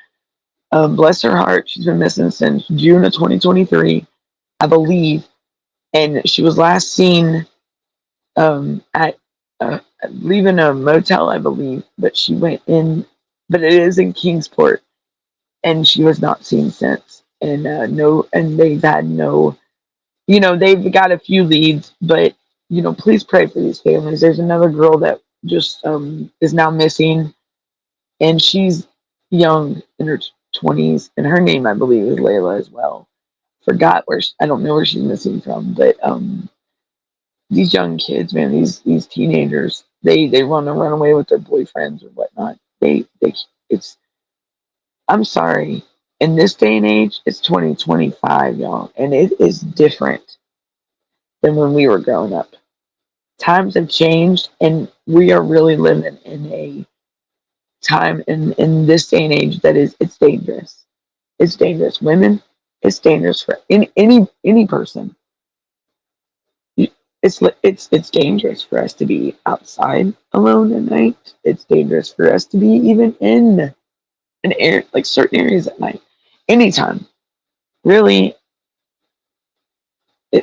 bless her heart, she's been missing since June of 2023, I believe. And she was last seen at leaving a motel, I believe, but she went in, but it is in Kingsport, and she was not seen since. And no, and they've had no, they've got a few leads, but please pray for these families. There's another girl that just is now missing, and she's young, in her 20s, and her name, I believe, is Layla as well. Forgot I don't know where she's missing from, but these young kids, man, these teenagers, they want to run away with their boyfriends or whatnot. It's I'm sorry. In this day and age, it's 2025, y'all, and it is different than when we were growing up. Times have changed, and we are really living in a time in this day and age that it's dangerous. It's dangerous. Women, it's dangerous for any person. It's dangerous for us to be outside alone at night. It's dangerous for us to be even in an area, like certain areas at night. Anytime, really.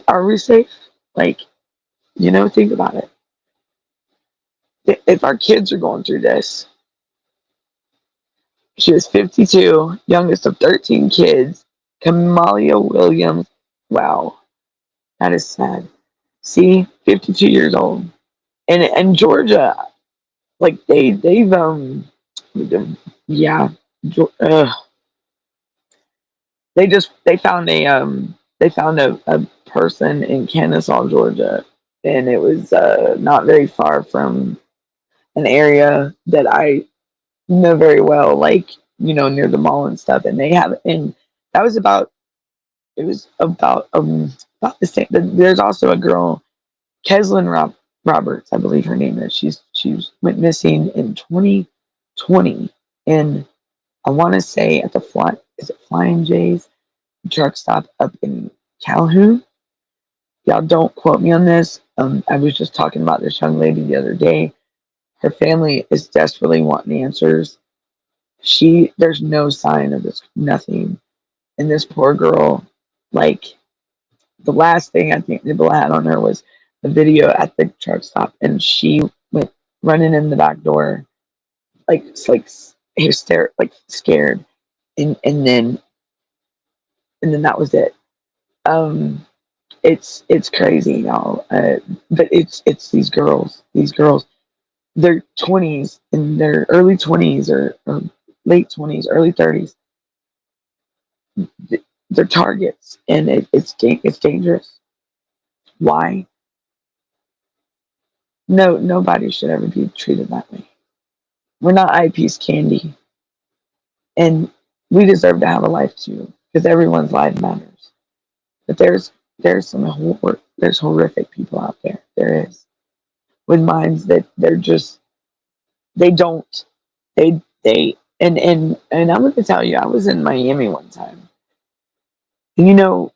Are we safe? Like, think about it. If our kids are going through this, she was 52, youngest of 13 kids. Kamalia Williams. Wow, that is sad. See, 52 years old, and Georgia, like yeah, uh, they found a person in Kennesaw, Georgia, and it was not very far from an area that I know very well, like near the mall and stuff. And that was about it was about the same. There's also a girl, Keslin Roberts, I believe her name is. She went missing in 2020, and I want to say at the Flying J's truck stop up in Calhoun. Y'all don't quote me on this. I was just talking about this young lady the other day. Her family is desperately wanting answers. There's no sign of this, nothing. And this poor girl, like, the last thing I think Nibble had on her was a video at the truck stop, and she went running in the back door, like hysterical, like scared, and and then and then that was it. Um, it's crazy, y'all. But it's these girls, their 20s, in their early 20s, or late 20s, early 30s. They're targets, and it's dangerous. Why? No, nobody should ever be treated that way. We're not eyepiece candy, and we deserve to have a life too, because everyone's life matters. But there's some there's horrific people out there. There is, with minds that they're just, they don't, they and I'm going to tell you, I was in Miami one time, and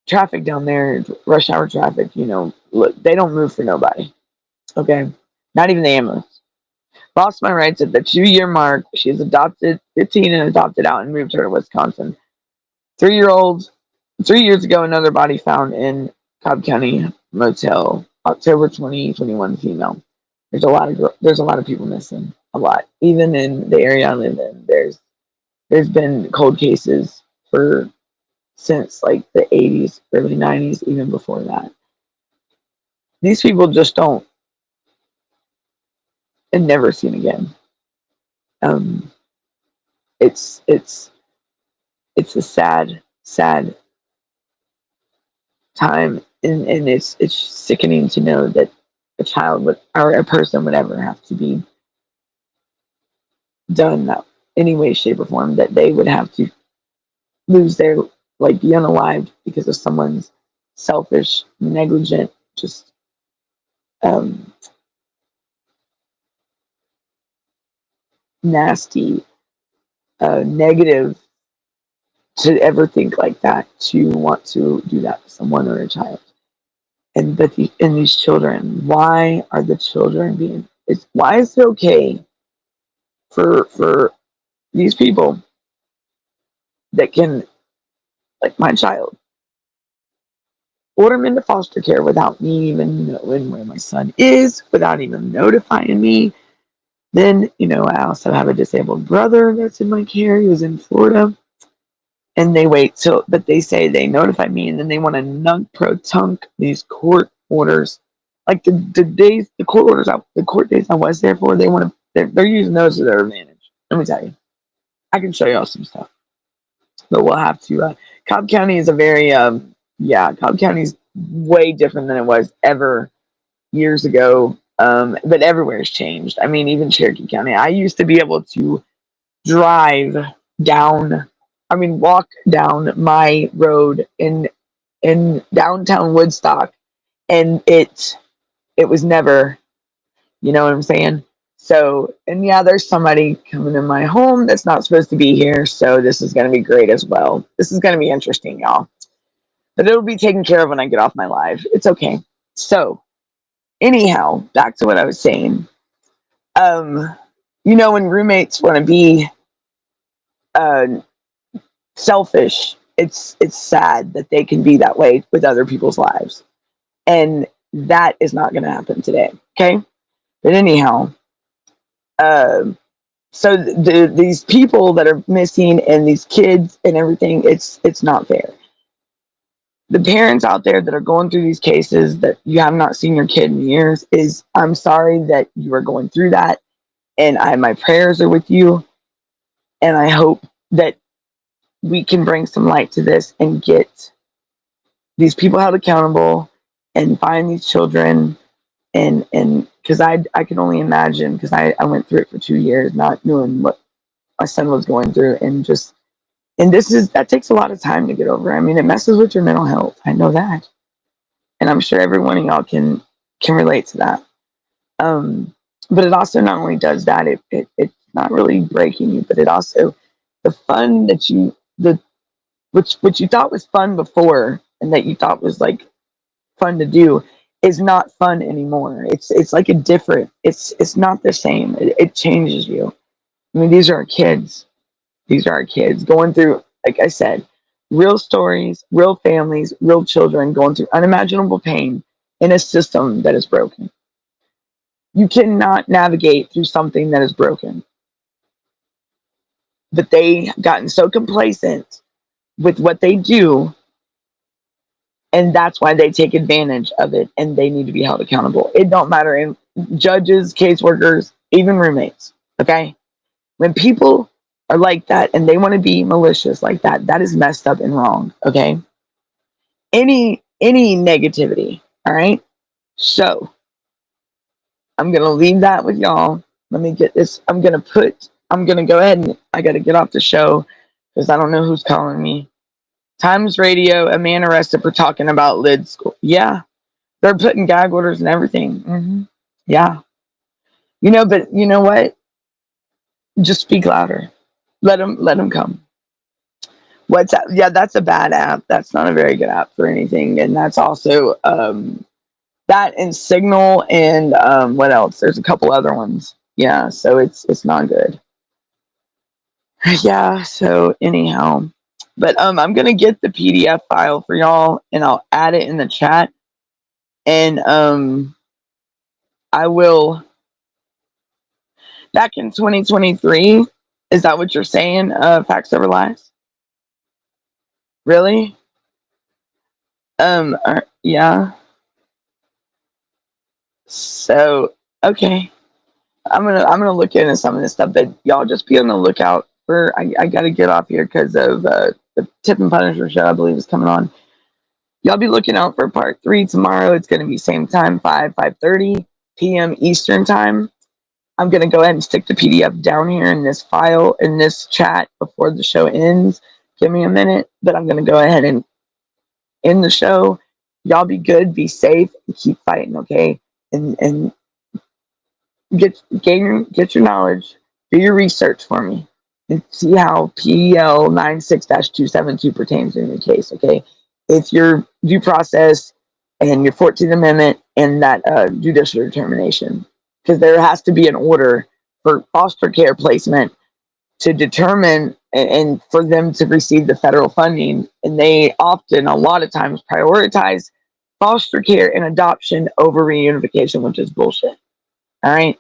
traffic down there, rush hour traffic. Look, they don't move for nobody. Okay, not even the ambulance. Lost my rights at the 2-year mark. She's adopted 15 and adopted out and moved her to Wisconsin. 3-year old. 3 years ago, another body found in Cobb County motel. October 2021, female. There's a lot of people missing. A lot. Even in the area I live in, there's been cold cases for since like the 80s, early 90s, even before that. These people just don't, and never seen again. Um, it's a sad, sad time, and it's sickening to know that a child would, or a person would ever have to be done that any way, shape, or form, that they would have to lose their, like, be unalived because of someone's selfish, negligent, just um, nasty, negative, to ever think like that, to want to do that to someone or a child. And these children, why are the children being? Why is it okay for these people that can, like my child, order him into foster care without me even knowing where my son is, without even notifying me? Then, I also have a disabled brother that's in my care. He was in Florida. And they wait till, but they say they notify me, and then they want to nunk pro tunk these court orders. Like the court orders, the court days I was there for, they want to, they're using those to their advantage. Let me tell you, I can show y'all some stuff, but we'll have to. Cobb County is a very, yeah, Cobb County is way different than it was ever years ago. But everywhere's changed. I mean, even Cherokee County. I used to be able to drive down, walk down my road in downtown Woodstock, and it was never, you know what I'm saying? So, and yeah, there's somebody coming in my home that's not supposed to be here, so this is going to be great as well. This is going to be interesting, y'all. But it'll be taken care of when I get off my live. It's okay. So, anyhow, back to what I was saying. Um, when roommates want to be uh, selfish, it's sad that they can be that way with other people's lives, and that is not going to happen today. Okay, but anyhow, uh, so these people that are missing, and these kids and everything, it's not fair. The parents out there that are going through these cases that you have not seen your kid in years, is, I'm sorry that you are going through that, and my prayers are with you, and I hope that we can bring some light to this and get these people held accountable and find these children. And because I can only imagine, because I went through it for 2 years, not knowing what my son was going through, and that takes a lot of time to get over. It messes with your mental health. I know that, and I'm sure every one of y'all can relate to that. But it also not only does that, it's not really breaking you, but it also, the fun that which you thought was fun before, and that you thought was like fun to do, is not fun anymore. It's like a different. It's not the same. It changes you. These are our kids. These are our kids going through, like I said, real stories, real families, real children going through unimaginable pain, in a system that is broken. You cannot navigate through something that is broken. But they gotten so complacent with what they do, and that's why they take advantage of it, and they need to be held accountable. It don't matter in judges, caseworkers, even roommates. Okay, when people are like that and they want to be malicious like that, that is messed up and wrong. Okay, any negativity. All right, so I'm gonna leave that with y'all. Let me get this. I'm gonna go ahead and I gotta get off the show because I don't know who's calling me. Times Radio, a man arrested for talking about lid school. Yeah, they're putting gag orders and everything. Yeah, but you know what? Just speak louder. Let them come. What's that? Yeah, that's a bad app. That's not a very good app for anything. And that's also that and Signal and what else? There's a couple other ones. Yeah, so it's not good. Yeah, so anyhow. But I'm gonna get the PDF file for y'all and I'll add it in the chat. And I will back in 2023. Is that what you're saying? Facts over lies? Really? Yeah. So okay. I'm gonna look into some of this stuff, but y'all just be on the lookout for. I gotta get off here because of the Tip and Punisher show. I believe is coming on. Y'all be looking out for part 3 tomorrow. It's gonna be same time, 5:30 p.m. Eastern time. I'm gonna go ahead and stick the PDF down here in this file in this chat before the show ends. Give me a minute, but I'm gonna go ahead and end the show. Y'all be good, be safe, and keep fighting, okay? And get your knowledge, do your research for me, and see how PL 96-272 pertains in your case. Okay, if your due process and your 14th Amendment and that judicial determination, because there has to be an order for foster care placement to determine and for them to receive the federal funding, and they often, a lot of times, prioritize foster care and adoption over reunification, which is bullshit. All right.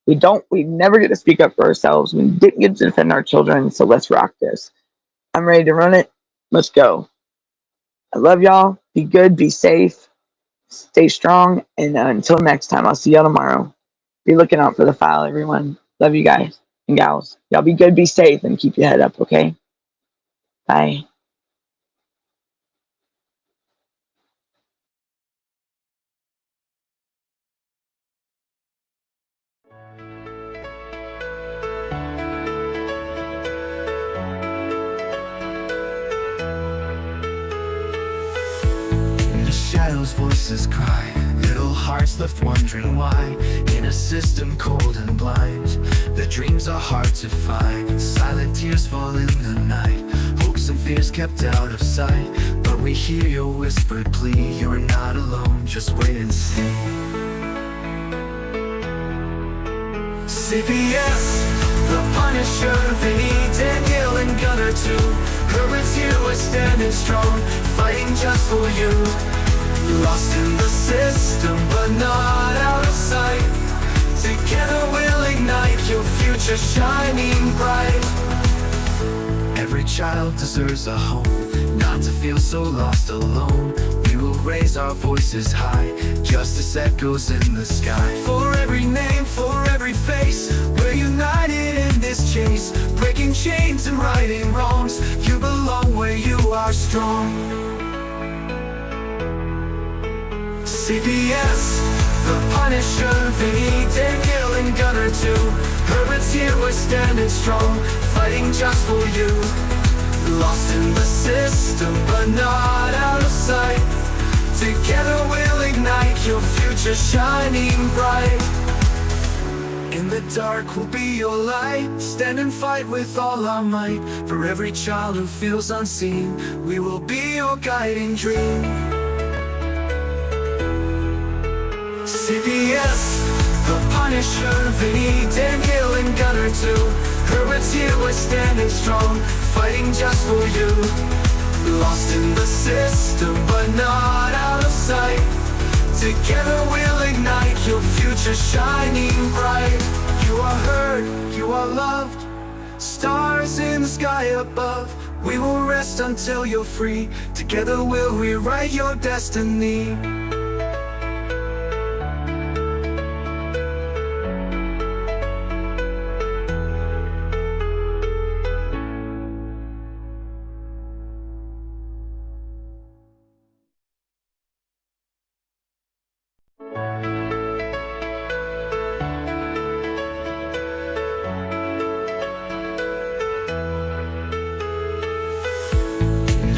We never get to speak up for ourselves. We didn't get to defend our children. So let's rock this. I'm ready to run it. Let's go. I love y'all. Be good. Be safe. Stay strong. And until next time, I'll see y'all tomorrow. Be looking out for the file, everyone. Love you guys and gals. Y'all be good. Be safe and keep your head up. Okay. Bye. Shadows, voices cry, little hearts left wondering why. In a system cold and blind, the dreams are hard to find. Silent tears fall in the night, hopes and fears kept out of sight. But we hear your whispered plea, you're not alone, just wait and see. CPS, the Punisher, Vinny, Danielle and Gunner too. Courage, you are standing strong, fighting just for you. Lost in the system, but not out of sight. Together we'll ignite your future shining bright. Every child deserves a home, not to feel so lost alone. We will raise our voices high, justice echoes in the sky. For every name, for every face, we're united in this chase. Breaking chains and righting wrongs, you belong where you are strong. CPS, the Punisher, Vinny, Danielle and Gunner too. Herbert's here, we're standing strong, fighting just for you. Lost in the system, but not out of sight. Together we'll ignite your future shining bright. In the dark we'll be your light, stand and fight with all our might. For every child who feels unseen, we will be your guiding dream. CPS, the Punisher, Vinny, Danielle and Gunner too. Herbert's here, we're standing strong, fighting just for you. Lost in the system, but not out of sight. Together we'll ignite your future shining bright. You are heard, you are loved, stars in the sky above. We will rest until you're free. Together we'll rewrite your destiny.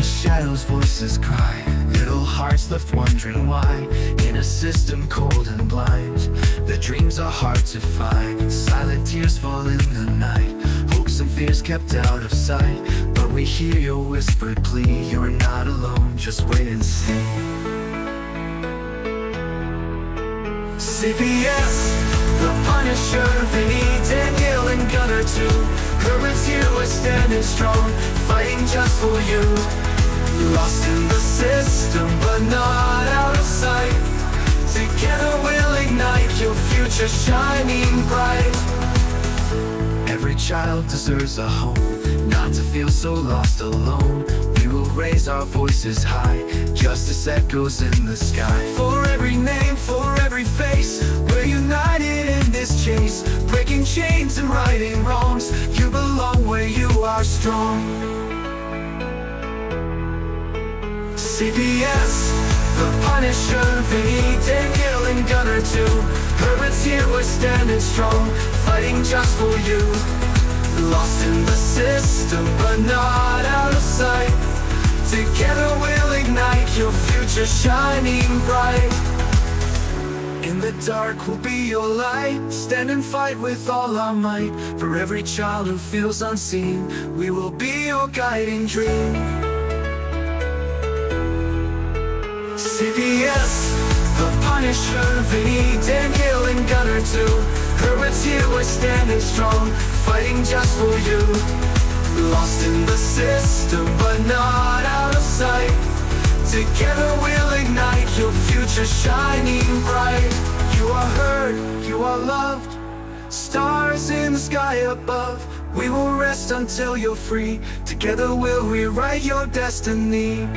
Shadows' voices cry, little hearts left wondering why. In a system cold and blind, the dreams are hard to find. Silent tears fall in the night, hopes and fears kept out of sight. But we hear your whispered plea, you're not alone, just wait and see. CPS, the Punisher, Vinny, Danielle and Gunner too. Courage, you are standing strong, fighting just for you. Lost in the system, but not out of sight. Together we'll ignite your future shining bright. Every child deserves a home, not to feel so lost alone. We will raise our voices high, justice echoes in the sky. For every name, for every face, we're united in this chase. Breaking chains and righting wrongs, you belong where you are strong. CPS, the Punisher, Vinny, Danielle and Gunner too. Herbert's here, we're standing strong, fighting just for you. Lost in the system, but not out of sight. Together we'll ignite your future shining bright. In the dark we'll be your light, stand and fight with all our might. For every child who feels unseen, we will be your guiding dream. CPS, the Punisher, Vinny, Danielle and Gunner too. Herbert's here, we're standing strong, fighting just for you. Lost in the system, but not out of sight. Together we'll ignite your future shining bright. You are heard, you are loved, stars in the sky above. We will rest until you're free. Together we'll rewrite your destiny.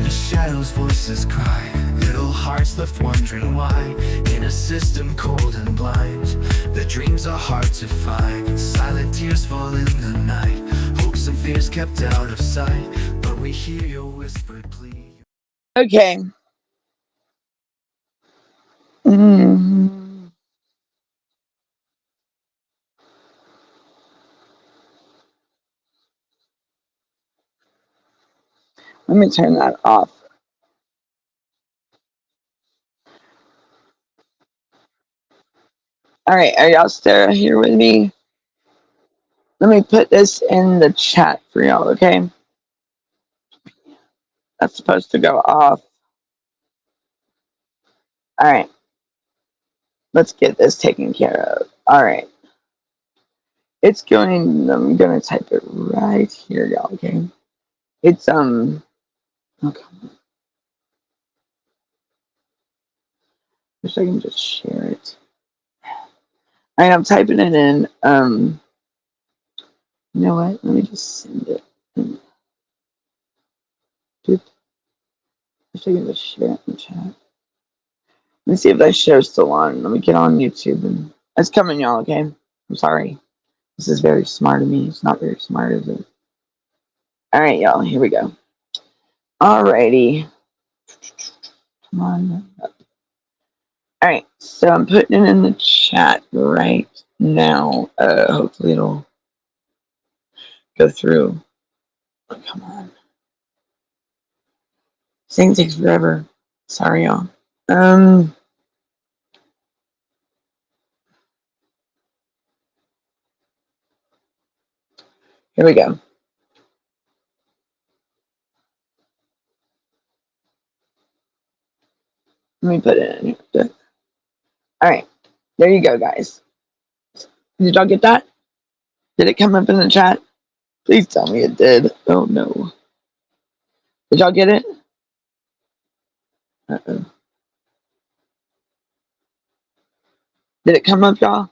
Shadows' voices cry, little hearts left wondering why. In a system cold and blind, the dreams are hard to find. Silent tears fall in the night, hopes and fears kept out of sight. But we hear your whispered plea. Okay. Mm. Let me turn that off. All right, are y'all still here with me? Let me put this in the chat for y'all, okay? That's supposed to go off. All right, let's get this taken care of. All right, it's going. I'm gonna type it right here, y'all. Okay, it's Okay, wish I can just share it. All right, I'm typing it in. You know what? Let me just send it. Wish I can just share it in the chat. Let me see if that show's still on. Let me get on YouTube and it's coming, y'all. Okay, I'm sorry. This is very smart of me. It's not very smart, is it? All right, y'all. Here we go. Alrighty. Come on. All right. So I'm putting it in the chat right now. Hopefully it'll go through. Oh, come on. This thing takes forever. Sorry, y'all. Here we go. Let me put it in here. All right. There you go, guys. Did y'all get that? Did it come up in the chat? Please tell me it did. Oh, no. Did y'all get it? Uh-oh. Did it come up, y'all?